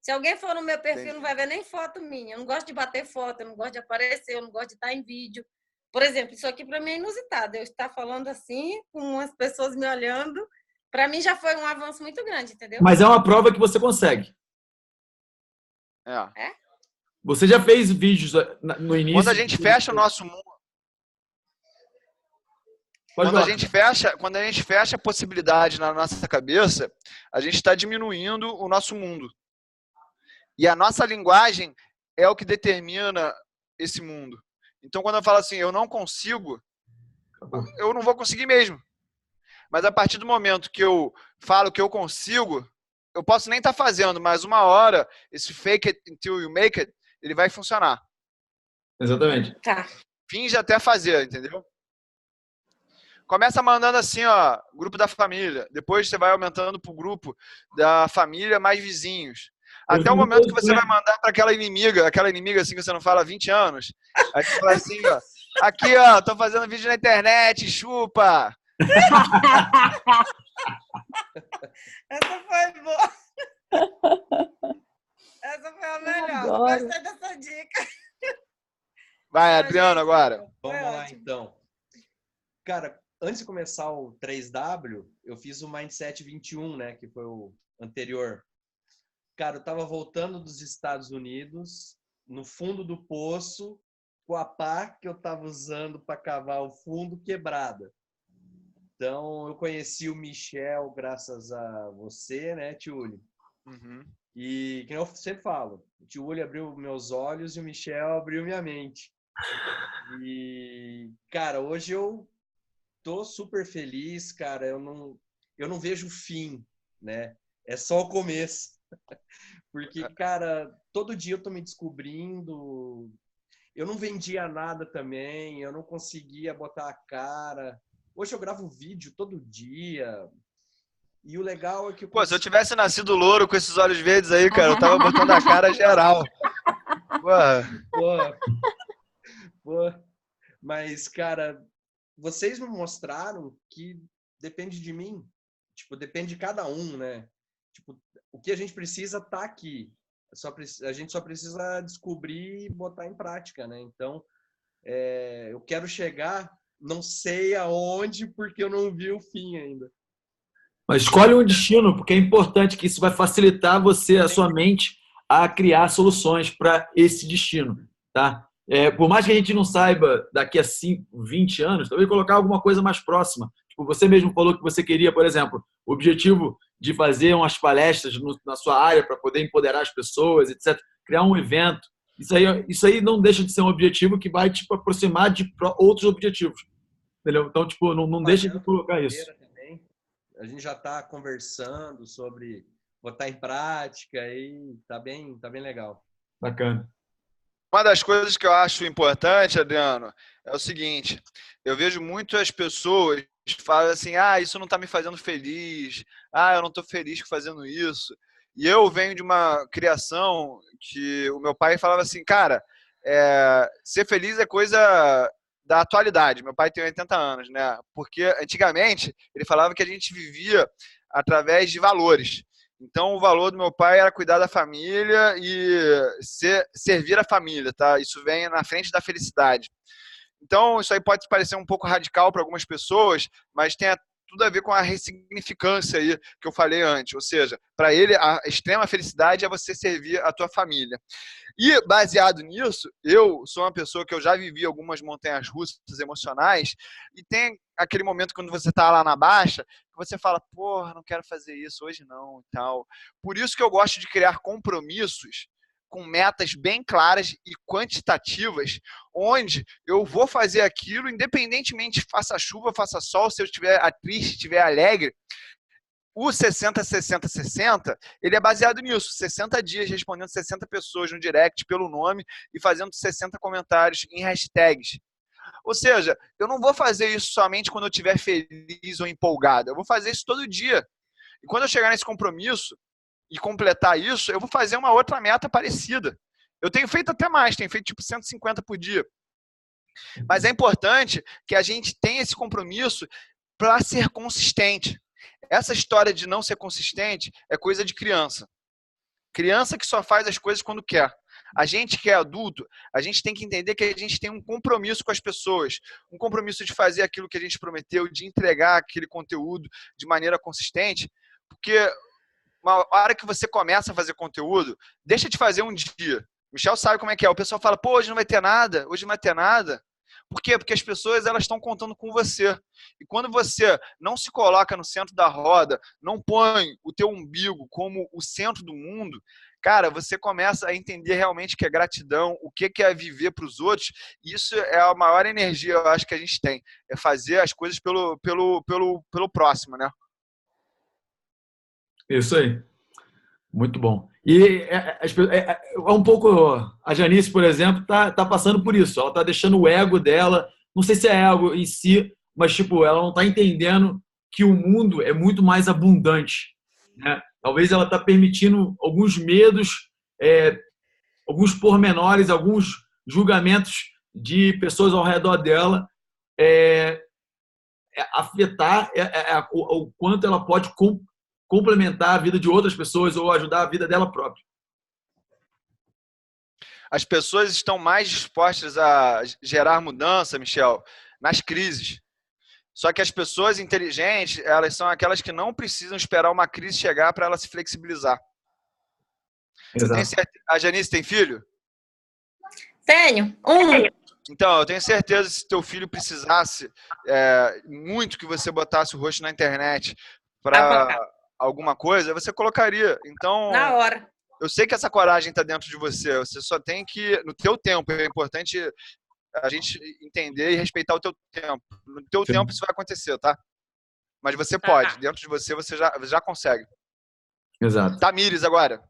Se alguém for no meu perfil, não vai ver nem foto minha. Eu não gosto de bater foto, eu não gosto de aparecer, eu não gosto de estar em vídeo. Por exemplo, isso aqui para mim é inusitado. Eu estar falando assim, com as pessoas me olhando, para mim já foi um avanço muito grande, entendeu? Mas é uma prova que você consegue. É? Você já fez vídeos no início? Quando a gente fecha o nosso mundo. Quando a gente fecha a possibilidade na nossa cabeça, a gente está diminuindo o nosso mundo. E a nossa linguagem é o que determina esse mundo. Então, quando eu falo assim, eu não consigo, eu não vou conseguir mesmo. Mas a partir do momento que eu falo que eu consigo, eu posso nem estar fazendo, mas uma hora, esse fake it until you make it, ele vai funcionar. Exatamente. Tá. Finge até fazer, entendeu? Começa mandando assim, ó, grupo da família. Depois você vai aumentando pro grupo da família mais vizinhos. Até o momento que você vai mandar para aquela inimiga assim que você não fala há 20 anos. Aí você fala assim, ó, Aqui, ó, tô fazendo vídeo na internet, chupa! Essa foi boa. Essa foi a melhor. Adoro. Gostei dessa dica. Vai, Adriano, agora. Vamos lá, então. Cara, antes de começar o 3W, eu fiz o Mindset 21, né? Que foi o anterior. Cara, eu tava voltando dos Estados Unidos, no fundo do poço, com a pá que eu tava usando para cavar o fundo quebrada. Então, eu conheci o Michel graças a você, né, Tiúlio? Uhum. E, que eu sempre falo, o Tiúlio abriu meus olhos e o Michel abriu minha mente. E, cara, hoje eu tô super feliz, cara. Eu não vejo o fim, né? É só o começo. Porque, cara, todo dia eu tô me descobrindo. Eu não vendia nada também, eu não conseguia botar a cara. Hoje eu gravo vídeo todo dia. E o legal é que... Pô, se eu tivesse nascido louro com esses olhos verdes aí, cara, eu tava botando a cara geral. Pô. Mas, cara, vocês me mostraram que depende de mim. Tipo, depende de cada um, né? Tipo, o que a gente precisa tá aqui. A gente só precisa descobrir e botar em prática, né? Então, eu quero chegar, não sei aonde, porque eu não vi o fim ainda. Mas escolhe um destino, porque é importante que isso vai facilitar você, a sua mente, a criar soluções para esse destino, tá? Por mais que a gente não saiba daqui a 5, 20 anos, talvez colocar alguma coisa mais próxima. Tipo, você mesmo falou que você queria, por exemplo, o objetivo de fazer umas palestras na sua área para poder empoderar as pessoas, etc. Criar um evento. Isso aí não deixa de ser um objetivo que vai te aproximar de outros objetivos. Entendeu? Então, tipo, não deixa de colocar isso. Também. A gente já está conversando sobre botar em prática e tá bem legal. Bacana. Uma das coisas que eu acho importante, Adriano, é o seguinte: eu vejo muitas pessoas que falam assim, isso não está me fazendo feliz, eu não estou feliz fazendo isso. E eu venho de uma criação que o meu pai falava assim, cara, ser feliz é coisa da atualidade. Meu pai tem 80 anos, né? Porque antigamente ele falava que a gente vivia através de valores. Então, o valor do meu pai era cuidar da família e servir a família, tá? Isso vem na frente da felicidade. Então, isso aí pode parecer um pouco radical para algumas pessoas, mas tem tudo a ver com a ressignificância aí que eu falei antes. Ou seja, para ele, a extrema felicidade é você servir a tua família. E, baseado nisso, eu sou uma pessoa que eu já vivi algumas montanhas russas emocionais e tem aquele momento quando você está lá na baixa que você fala, porra, não quero fazer isso hoje não e tal. Por isso que eu gosto de criar compromissos com metas bem claras e quantitativas, onde eu vou fazer aquilo independentemente faça chuva, faça sol, se eu estiver triste, estiver alegre. O 60-60-60, ele é baseado nisso, 60 dias respondendo 60 pessoas no direct pelo nome e fazendo 60 comentários em hashtags. Ou seja, eu não vou fazer isso somente quando eu estiver feliz ou empolgado, eu vou fazer isso todo dia. E quando eu chegar nesse compromisso e completar isso, eu vou fazer uma outra meta parecida. Eu tenho feito até mais, tenho feito tipo 150 por dia. Mas é importante que a gente tenha esse compromisso para ser consistente. Essa história de não ser consistente é coisa de criança. Criança que só faz as coisas quando quer. A gente que é adulto, a gente tem que entender que a gente tem um compromisso com as pessoas. Um compromisso de fazer aquilo que a gente prometeu, de entregar aquele conteúdo de maneira consistente. Porque uma hora que você começa a fazer conteúdo, deixa de fazer um dia. Michel sabe como é que é. O pessoal fala, pô, hoje não vai ter nada, hoje não vai ter nada. Por quê? Porque as pessoas elas estão contando com você. E quando você não se coloca no centro da roda, não põe o teu umbigo como o centro do mundo, cara, você começa a entender realmente o que é gratidão, o que é viver para os outros. E isso é a maior energia, eu acho, que a gente tem. É fazer as coisas pelo próximo, né? Isso aí. Muito bom. E um pouco, a Janice, por exemplo, tá passando por isso. Ela tá deixando o ego dela, não sei se é ego em si, mas tipo, ela não tá entendendo que o mundo é muito mais abundante, né? Talvez ela tá permitindo alguns medos, alguns pormenores, alguns julgamentos de pessoas ao redor dela, afetar o quanto ela pode complementar a vida de outras pessoas ou ajudar a vida dela própria. As pessoas estão mais dispostas a gerar mudança, Michel, nas crises. Só que as pessoas inteligentes, elas são aquelas que não precisam esperar uma crise chegar para ela se flexibilizar. A Janice tem filho? Tenho. Então, eu tenho certeza que se teu filho precisasse muito que você botasse o rosto na internet para alguma coisa, você colocaria. Então, na hora. Eu sei que essa coragem está dentro de você. Você só tem que, no teu tempo, é importante a gente entender e respeitar o teu tempo. No teu tempo isso vai acontecer, tá? Mas você pode. Dentro de você, você já consegue. Exato. Tamires, agora.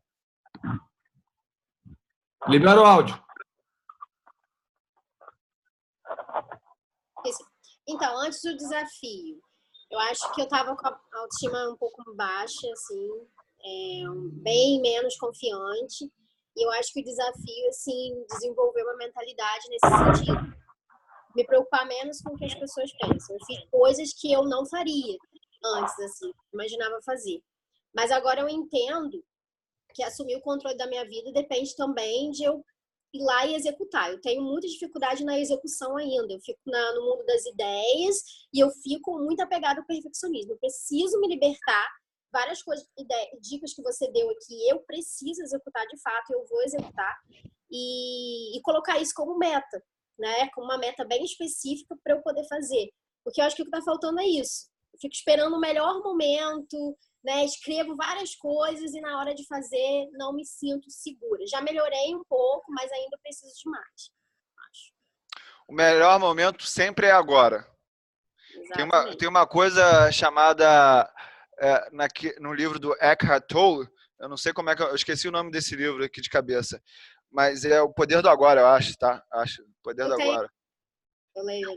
Libera o áudio. Então, antes do desafio, eu acho que eu estava com a autoestima um pouco baixa, assim, bem menos confiante. E eu acho que o desafio, assim, desenvolver uma mentalidade nesse sentido. Me preocupar menos com o que as pessoas pensam. Eu fiz coisas que eu não faria antes, assim, imaginava fazer. Mas agora eu entendo que assumir o controle da minha vida depende também de eu ir lá e executar. Eu tenho muita dificuldade na execução ainda. Eu fico no mundo das ideias e eu fico muito apegada ao perfeccionismo. Eu preciso me libertar. Várias coisas, dicas que você deu aqui, eu preciso executar de fato, eu vou executar. E colocar isso como meta, né? Como uma meta bem específica para eu poder fazer. Porque eu acho que o que está faltando é isso. Eu fico esperando o melhor momento, né? Escrevo várias coisas e na hora de fazer não me sinto segura. Já melhorei um pouco, mas ainda preciso de mais. Acho. O melhor momento sempre é agora. Tem uma coisa chamada no livro do Eckhart Tolle, eu não sei como é que eu esqueci o nome desse livro aqui de cabeça, mas é O Poder do Agora, eu acho, tá? Acho, Poder do Agora. Eu leio.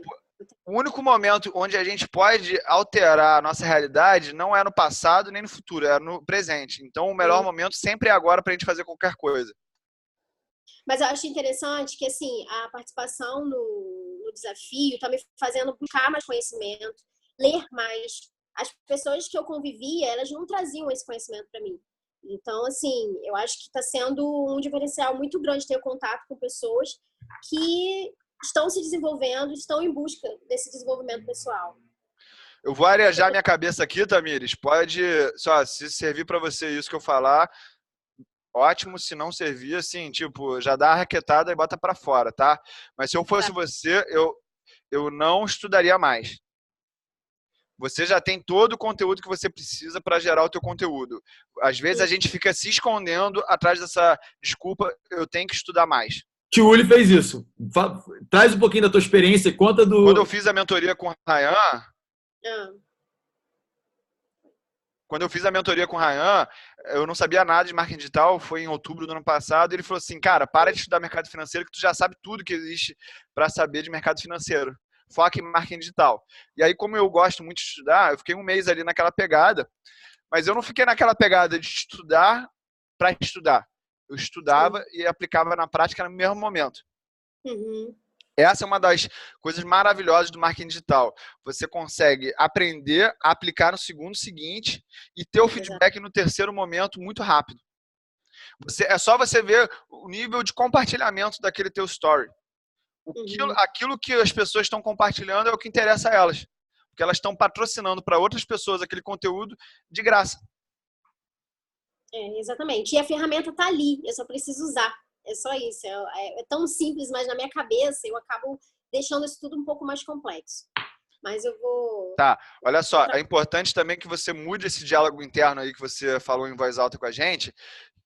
O único momento onde a gente pode alterar a nossa realidade não é no passado nem no futuro, é no presente. Então, o melhor momento sempre é agora para a gente fazer qualquer coisa. Mas eu acho interessante que, assim, a participação no desafio está me fazendo buscar mais conhecimento, ler mais. As pessoas que eu convivia, elas não traziam esse conhecimento para mim. Então, assim, eu acho que está sendo um diferencial muito grande ter contato com pessoas que estão se desenvolvendo, estão em busca desse desenvolvimento pessoal. Eu vou arejar minha cabeça aqui, Tamires. Pode, só se servir para você isso que eu falar, ótimo. Se não servir, assim, tipo, já dá a raquetada e bota para fora, tá? Mas se eu fosse você, eu não estudaria mais. Você já tem todo o conteúdo que você precisa para gerar o teu conteúdo. Às vezes a gente fica se escondendo atrás dessa desculpa, eu tenho que estudar mais. Tio Uli fez isso. Traz um pouquinho da tua experiência, conta do... Quando eu fiz a mentoria com o Ryan, eu não sabia nada de marketing digital, foi em outubro do ano passado, e ele falou assim, cara, para de estudar mercado financeiro que tu já sabe tudo que existe para saber de mercado financeiro. Foca em marketing digital. E aí, como eu gosto muito de estudar, eu fiquei um mês ali naquela pegada, mas eu não fiquei naquela pegada de estudar para estudar. Eu estudava e aplicava na prática no mesmo momento. Essa é uma das coisas maravilhosas do marketing digital. Você consegue aprender, aplicar no segundo seguinte e ter o feedback no terceiro momento muito rápido. É só você ver o nível de compartilhamento daquele teu story. Aquilo que as pessoas estão compartilhando é o que interessa a elas. Porque elas estão patrocinando para outras pessoas aquele conteúdo de graça. Exatamente. E a ferramenta está ali, eu só preciso usar. É só isso. É tão simples, mas na minha cabeça eu acabo deixando isso tudo um pouco mais complexo. Mas eu vou... Tá, olha só. É importante também que você mude esse diálogo interno aí que você falou em voz alta com a gente.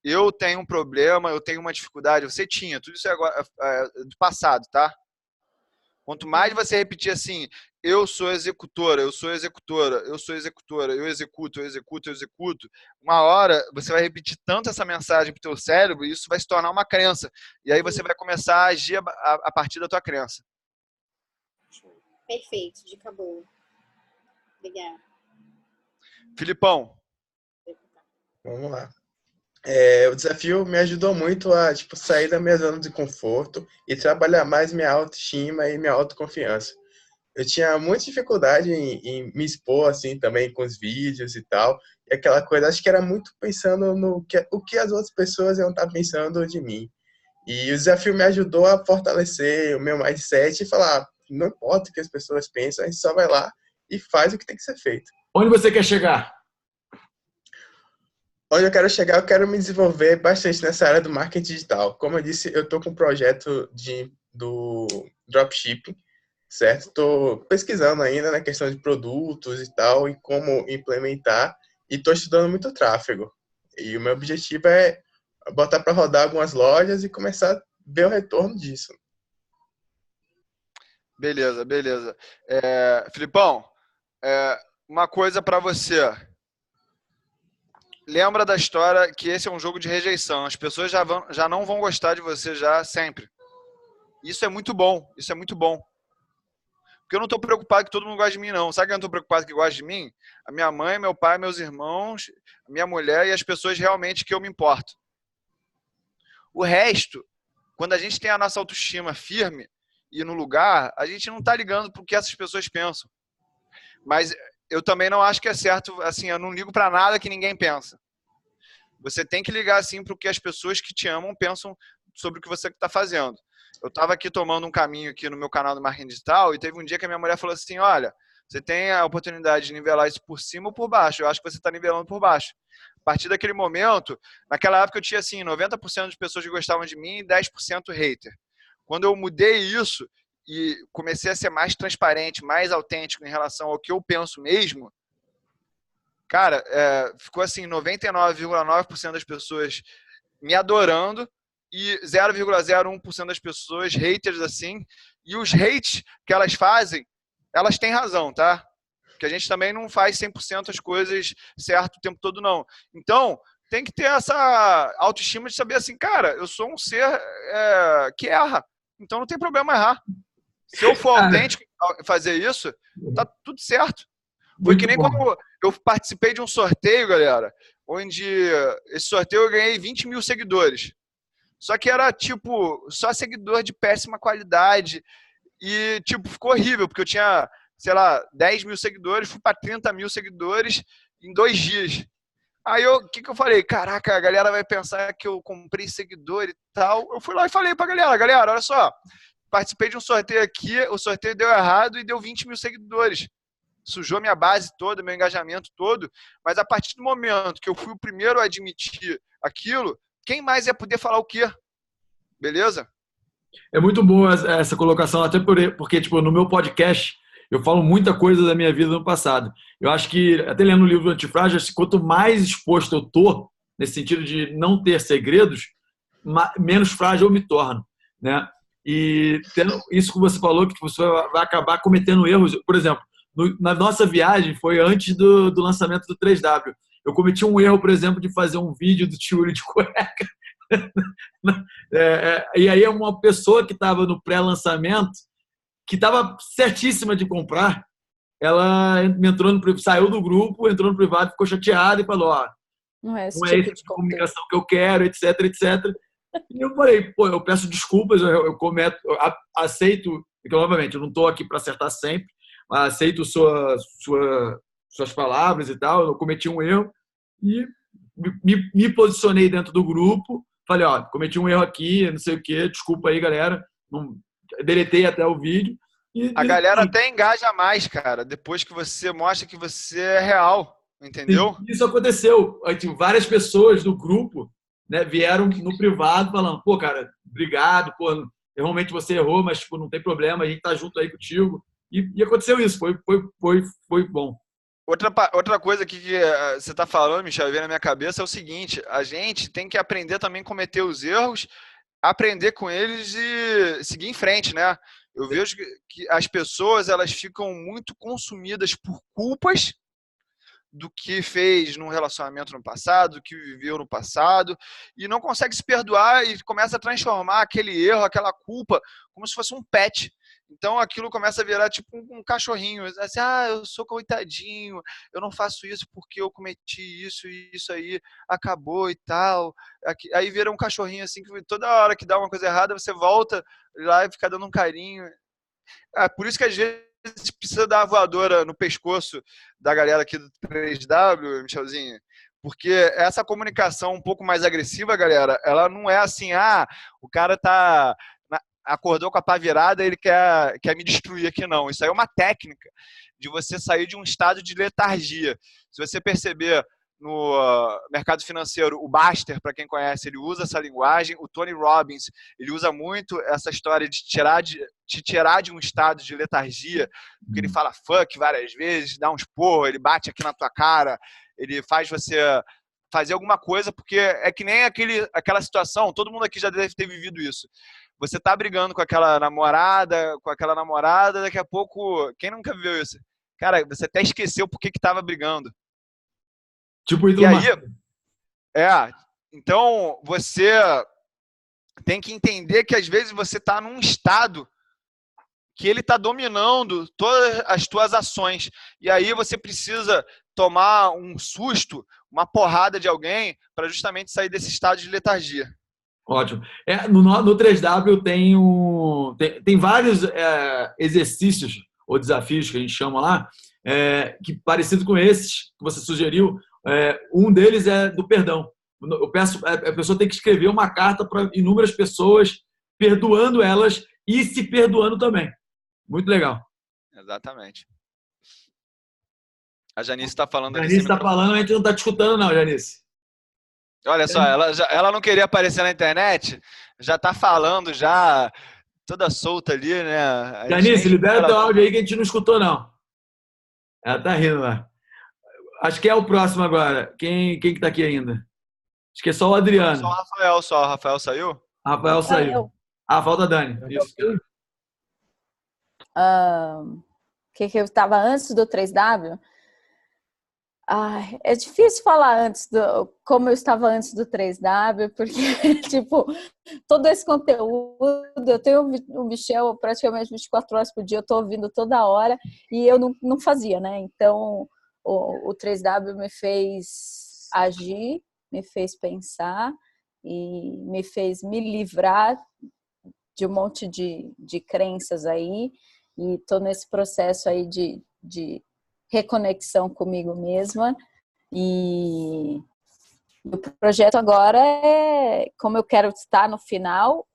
Eu tenho um problema, eu tenho uma dificuldade. Você tinha, tudo isso é do passado, tá? Quanto mais você repetir assim, eu sou executora, eu sou executora, eu sou executora, eu executo, eu executo, eu executo, uma hora você vai repetir tanto essa mensagem para o teu cérebro e isso vai se tornar uma crença. E aí você vai começar a agir a partir da tua crença. Perfeito, dica boa. Obrigada. Filipão. Vamos lá. O desafio me ajudou muito a tipo, sair da minha zona de conforto e trabalhar mais minha autoestima e minha autoconfiança. Eu tinha muita dificuldade em me expor assim também com os vídeos e tal, e aquela coisa, acho que era muito pensando no que o que as outras pessoas iam estar pensando de mim. E o desafio me ajudou a fortalecer o meu mindset e falar, não importa o que as pessoas pensam, a gente só vai lá e faz o que tem que ser feito. Onde você quer chegar? Onde eu quero chegar, eu quero me desenvolver bastante nessa área do marketing digital. Como eu disse, eu estou com um projeto do dropshipping, certo? Estou pesquisando ainda na questão de produtos e tal, e como implementar, e estou estudando muito tráfego. E o meu objetivo é botar para rodar algumas lojas e começar a ver o retorno disso. Beleza, beleza. Filipão, uma coisa para você. Lembra da história que esse é um jogo de rejeição. As pessoas já não vão gostar de você já sempre. Isso é muito bom. Isso é muito bom. Porque eu não estou preocupado que todo mundo goste de mim, não. Sabe que eu não estou preocupado que goste de mim? A minha mãe, meu pai, meus irmãos, a minha mulher e as pessoas realmente que eu me importo. O resto, quando a gente tem a nossa autoestima firme e no lugar, a gente não está ligando para o que essas pessoas pensam. Mas eu também não acho que é certo, assim, eu não ligo para nada que ninguém pensa. Você tem que ligar, assim, para o que as pessoas que te amam pensam sobre o que você está fazendo. Eu estava aqui tomando um caminho aqui no meu canal do Marketing Digital e teve um dia que a minha mulher falou assim, olha, você tem a oportunidade de nivelar isso por cima ou por baixo. Eu acho que você está nivelando por baixo. A partir daquele momento, naquela época eu tinha, assim, 90% de pessoas que gostavam de mim e 10% hater. Quando eu mudei isso, e comecei a ser mais transparente, mais autêntico em relação ao que eu penso mesmo, cara, ficou assim, 99,9% das pessoas me adorando e 0,01% das pessoas haters assim, e os hates que elas fazem, elas têm razão, tá? Porque a gente também não faz 100% as coisas certo o tempo todo, não. Então, tem que ter essa autoestima de saber assim, cara, eu sou um ser que erra, então não tem problema errar. Se eu for autêntico em fazer isso, tá tudo certo. Foi que nem quando eu participei de um sorteio, galera, onde esse sorteio eu ganhei 20 mil seguidores. Só que era, tipo, só seguidor de péssima qualidade. E, tipo, ficou horrível, porque eu tinha, sei lá, 10 mil seguidores, fui para 30 mil seguidores em 2 dias. Aí, o que eu falei? Caraca, a galera vai pensar que eu comprei seguidor e tal. Eu fui lá e falei pra galera, olha só, participei de um sorteio aqui, o sorteio deu errado e deu 20 mil seguidores. Sujou minha base toda, meu engajamento todo, mas a partir do momento que eu fui o primeiro a admitir aquilo, quem mais ia poder falar o quê? Beleza? É muito boa essa colocação, até porque, tipo, no meu podcast, eu falo muita coisa da minha vida no passado. Eu acho que, até lendo o livro do Antifrágil, quanto mais exposto eu tô, nesse sentido de não ter segredos, menos frágil eu me torno, né? E tendo isso que você falou, que você vai acabar cometendo erros. Por exemplo, na nossa viagem, foi antes do lançamento do 3W. Eu cometi um erro, por exemplo, de fazer um vídeo do Tiúlio de cueca. E aí uma pessoa que estava no pré-lançamento, que estava certíssima de comprar, ela saiu do grupo, entrou no privado, ficou chateada e falou, não é esse não tipo é esse de comunicação que eu quero, etc, etc. E eu falei, pô, eu peço desculpas, eu cometo, eu aceito, porque, obviamente, eu não estou aqui para acertar sempre, mas aceito suas palavras e tal, eu cometi um erro e me posicionei dentro do grupo, falei, cometi um erro aqui, não sei o quê, desculpa aí, galera, deletei até o vídeo. A galera até engaja mais, cara, depois que você mostra que você é real, entendeu? Isso aconteceu. Várias pessoas do grupo, né, vieram no privado falando, pô, cara, obrigado, pô, realmente você errou, mas tipo, não tem problema, a gente tá junto aí contigo. E aconteceu isso, foi bom. Outra coisa que você está falando, Michel, veio na minha cabeça é o seguinte, a gente tem que aprender também a cometer os erros, aprender com eles e seguir em frente, né? Eu vejo que as pessoas, elas ficam muito consumidas por culpas do que fez num relacionamento no passado, do que viveu no passado, e não consegue se perdoar e começa a transformar aquele erro, aquela culpa, como se fosse um pet. Então aquilo começa a virar tipo um cachorrinho. Assim, eu sou coitadinho, eu não faço isso porque eu cometi isso e isso aí acabou e tal. Aí vira um cachorrinho assim, que toda hora que dá uma coisa errada, você volta lá e fica dando um carinho. Por isso que às vezes precisa dar uma voadora no pescoço da galera aqui do 3W, Michelzinho. Porque essa comunicação um pouco mais agressiva, galera, ela não é assim, o cara acordou com a pá virada, ele quer me destruir aqui, não. Isso aí é uma técnica de você sair de um estado de letargia. Se você perceber no mercado financeiro, o Baster, para quem conhece, ele usa essa linguagem. O Tony Robbins, ele usa muito essa história de te tirar de um estado de letargia, porque ele fala fuck várias vezes, dá uns porros, ele bate aqui na tua cara, ele faz você fazer alguma coisa, porque é que nem aquela situação, todo mundo aqui já deve ter vivido isso. Você tá brigando com aquela namorada, daqui a pouco, quem nunca viveu isso? Cara, você até esqueceu por que tava brigando. Tipo, e aí, então você tem que entender que às vezes você tá num estado que ele tá dominando todas as tuas ações. E aí você precisa tomar um susto, uma porrada de alguém para justamente sair desse estado de letargia. Ótimo. No 3W tem vários exercícios ou desafios que a gente chama lá, que parecido com esses que você sugeriu. Um deles é do perdão. Eu peço, a pessoa tem que escrever uma carta para inúmeras pessoas, perdoando elas e se perdoando também. Muito legal. Exatamente. A Janice está falando ali. A Janice está falando, a gente não está te escutando, não, Janice. Olha só, ela não queria aparecer na internet, já está falando, já toda solta ali, né? Janice, libera teu áudio aí que a gente não escutou, não. Ela tá rindo lá. Acho que é o próximo agora. Quem que tá aqui ainda? Acho que é só o Adriano. Só o Rafael, só. O Rafael saiu? Rafael saiu. Falta a Dani. Isso. Que eu estava antes do 3W? É difícil falar como eu estava antes do 3W, porque, tipo, todo esse conteúdo, eu tenho o Michel praticamente 24 horas por dia, eu estou ouvindo toda hora, e eu não fazia, né? Então, o 3W me fez agir, me fez pensar, e me fez me livrar de um monte de crenças aí, e estou nesse processo aí de reconexão comigo mesma, e o projeto agora como eu quero estar no final,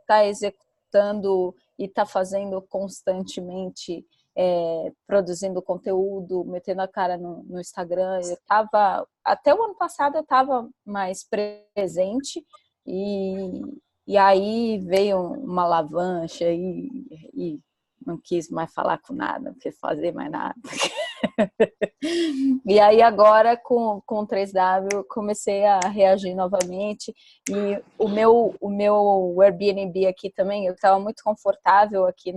tá executando e tá fazendo constantemente, produzindo conteúdo, metendo a cara no Instagram. Até o ano passado eu estava mais presente, e aí veio uma alavanche e não quis mais falar com nada, não quis fazer mais nada. E aí agora com o 3W comecei a reagir novamente, e o meu Airbnb aqui também, eu estava muito confortável aqui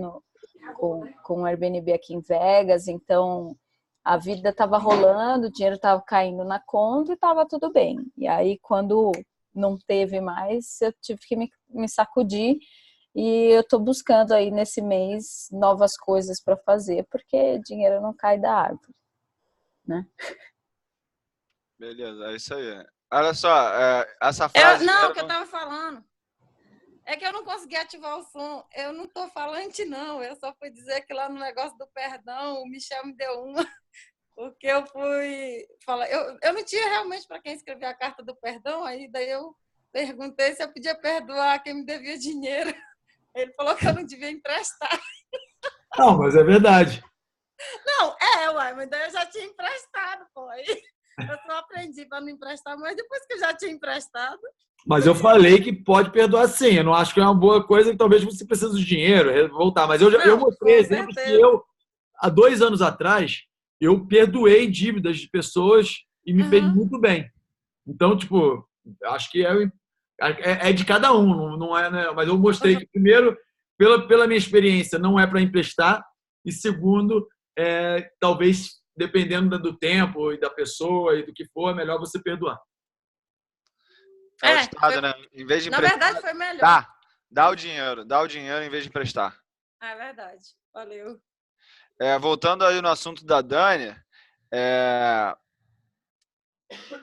com o Airbnb aqui em Vegas, então a vida estava rolando, o dinheiro estava caindo na conta e estava tudo bem. E aí quando não teve mais, eu tive que me sacudir. E eu estou buscando aí nesse mês novas coisas para fazer, porque dinheiro não cai da árvore, né? Beleza, é isso aí. Olha só, essa frase... o que eu estava falando é que eu não consegui ativar o som. Eu não estou falante, não. Eu só fui dizer que lá no negócio do perdão, o Michel me deu uma, porque eu fui falar... Eu não tinha realmente para quem escrever a carta do perdão, aí daí eu perguntei se eu podia perdoar quem me devia dinheiro. Ele falou que eu não devia emprestar. Não, mas é verdade. Não, mas daí eu já tinha emprestado, pô. Aí eu só aprendi para não emprestar, mas depois que eu já tinha emprestado... Mas eu falei que pode perdoar sim. Eu não acho que é uma boa coisa, que talvez você precise do dinheiro, voltar. Mas eu mostrei exemplos que há 2 anos atrás, eu perdoei dívidas de pessoas e me fez muito bem. Então, tipo, acho que é de cada um, não é, né? Mas eu mostrei que, primeiro, pela minha experiência, não é para emprestar, e segundo, talvez, dependendo do tempo e da pessoa e do que for, é melhor você perdoar. O estado, né? Em vez de emprestar, na verdade, foi melhor. Dá o dinheiro em vez de emprestar. É verdade. Valeu. Voltando aí no assunto da Dani,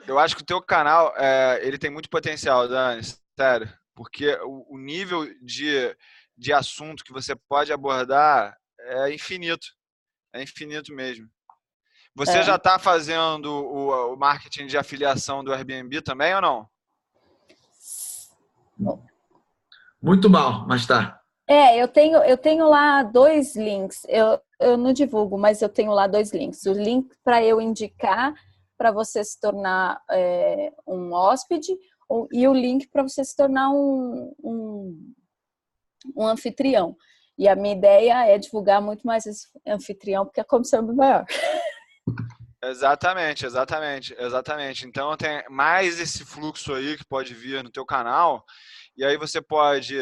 eu acho que o teu canal, ele tem muito potencial, Dani, sério. Porque o nível de assunto que você pode abordar é infinito. É infinito mesmo. Você já está fazendo o marketing de afiliação do Airbnb também ou não? Muito mal, mas tá. Eu tenho lá 2 links. Eu não divulgo, mas eu tenho lá 2 links. O link para eu indicar para você se tornar um hóspede e o link para você se tornar um anfitrião. E a minha ideia é divulgar muito mais esse anfitrião, porque a comissão é muito maior. Exatamente. Então tem mais esse fluxo aí que pode vir no teu canal, e aí você pode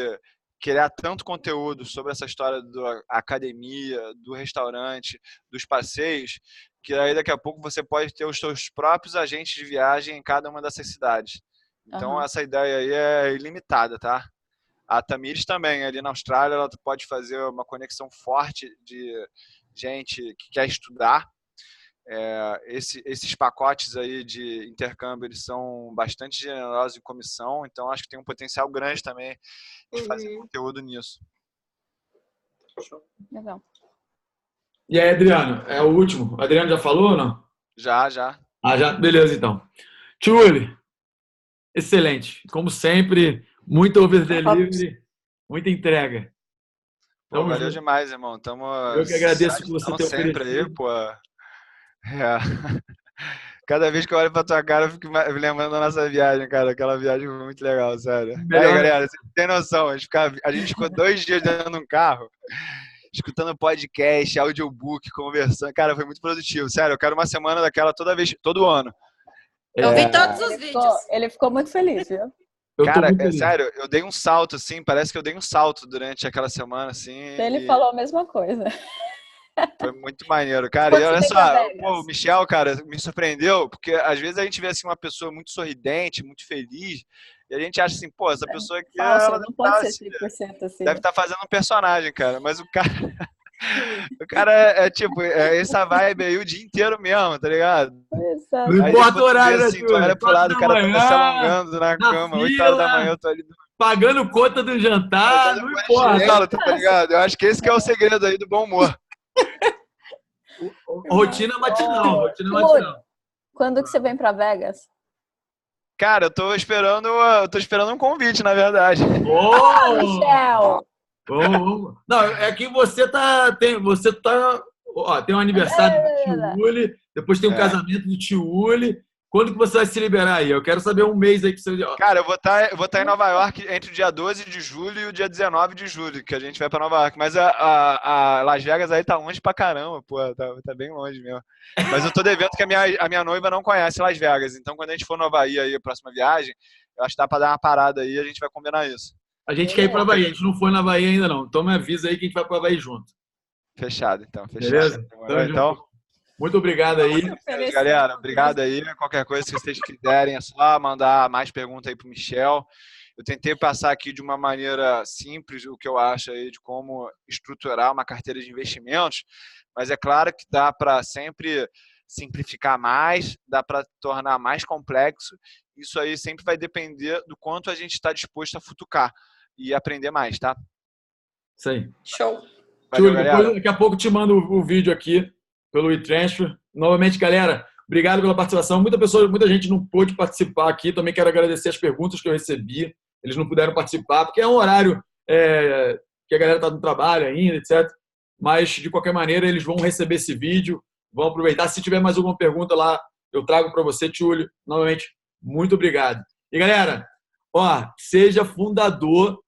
criar tanto conteúdo sobre essa história da academia, do restaurante, dos passeios, que aí daqui a pouco você pode ter os seus próprios agentes de viagem em cada uma dessas cidades. Então essa ideia aí é ilimitada, tá? A Tamires também, ali na Austrália, ela pode fazer uma conexão forte de gente que quer estudar. Esses pacotes aí de intercâmbio, eles são bastante generosos em comissão, então acho que tem um potencial grande também de fazer conteúdo nisso. Legal. E aí, Adriano, é o último. O Adriano já falou ou não? Já. Já? Beleza, então. Tchuli, excelente. Como sempre, muito over delivery, muita entrega. Valeu demais, irmão. Eu que agradeço por você ter sempre oferecido. aí, pô. Cada vez que eu olho pra tua cara, eu fico me lembrando da nossa viagem, cara. Aquela viagem foi muito legal, sério. Aí, galera, vocês não tem noção. A gente ficou 2 dias dentro de um carro, escutando podcast, audiobook, conversando. Cara, foi muito produtivo. Sério, eu quero uma semana daquela todo ano. Eu vi todos os vídeos. Ele ficou muito feliz, viu? Cara, sério, eu dei um salto, assim, parece que eu dei um salto durante aquela semana, assim. Ele falou a mesma coisa. Foi muito maneiro, cara. E olha só, o Michel, cara, me surpreendeu, porque às vezes a gente vê assim uma pessoa muito sorridente, muito feliz, e a gente acha assim, pô, essa pessoa aqui ela não pode ser 100% assim. deve estar fazendo um personagem, cara. Mas o cara é tipo, essa vibe aí o dia inteiro mesmo, tá ligado? Exato. Não importa o horário, assim, tu olha pro lado, o cara tá se alongando na cama, 8 horas da manhã, eu tô ali pagando conta do jantar, não importa. Tá ligado? Eu acho que esse que é o segredo aí do bom humor. Rotina matinal. Quando que você vem pra Vegas? Cara, eu tô esperando um convite, na verdade. Michel! Não, é que você tem um aniversário do tio Uli, depois tem um casamento do tio Uli. Quando que você vai se liberar aí? Eu quero saber um mês aí que você... Cara, eu vou estar em Nova York entre o dia 12 de julho e o dia 19 de julho, que a gente vai pra Nova York. Mas a Las Vegas aí tá longe pra caramba, pô. Tá bem longe mesmo. Mas eu tô devendo que a minha noiva não conhece Las Vegas. Então, quando a gente for no Havaí aí, a próxima viagem, eu acho que dá pra dar uma parada aí e a gente vai combinar isso. A gente quer ir pra Havaí. A gente não foi na Havaí ainda, não. Então me avisa aí que a gente vai pra Havaí junto. Fechado, então. Beleza? Então... Muito obrigado aí. Galera, obrigado aí. Qualquer coisa que vocês quiserem é só mandar mais perguntas aí pro Michel. Eu tentei passar aqui de uma maneira simples o que eu acho aí de como estruturar uma carteira de investimentos, mas é claro que dá para sempre simplificar mais, dá para tornar mais complexo. Isso aí sempre vai depender do quanto a gente está disposto a futucar e aprender mais, tá? Isso aí. Show. Valeu, galera. Daqui a pouco te mando o vídeo aqui pelo WeTransfer. Novamente, galera, obrigado pela participação. Muita gente não pôde participar aqui. Também quero agradecer as perguntas que eu recebi. Eles não puderam participar, porque é um horário que a galera está no trabalho ainda, etc. Mas, de qualquer maneira, eles vão receber esse vídeo, vão aproveitar. Se tiver mais alguma pergunta lá, eu trago para você, Tchuli. Novamente, muito obrigado. E, galera, seja fundador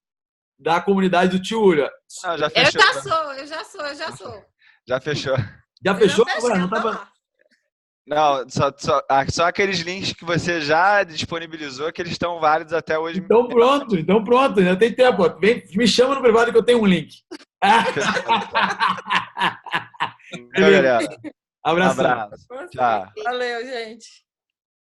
da comunidade do Tchuli. Já fechou. Eu já sou. Já fechou. Já fechou? Não, só aqueles links que você já disponibilizou que eles estão válidos até hoje. Então pronto, ainda tem tempo. Me chama no privado que eu tenho um link. Galera. Abraço. Tchau. Valeu, gente.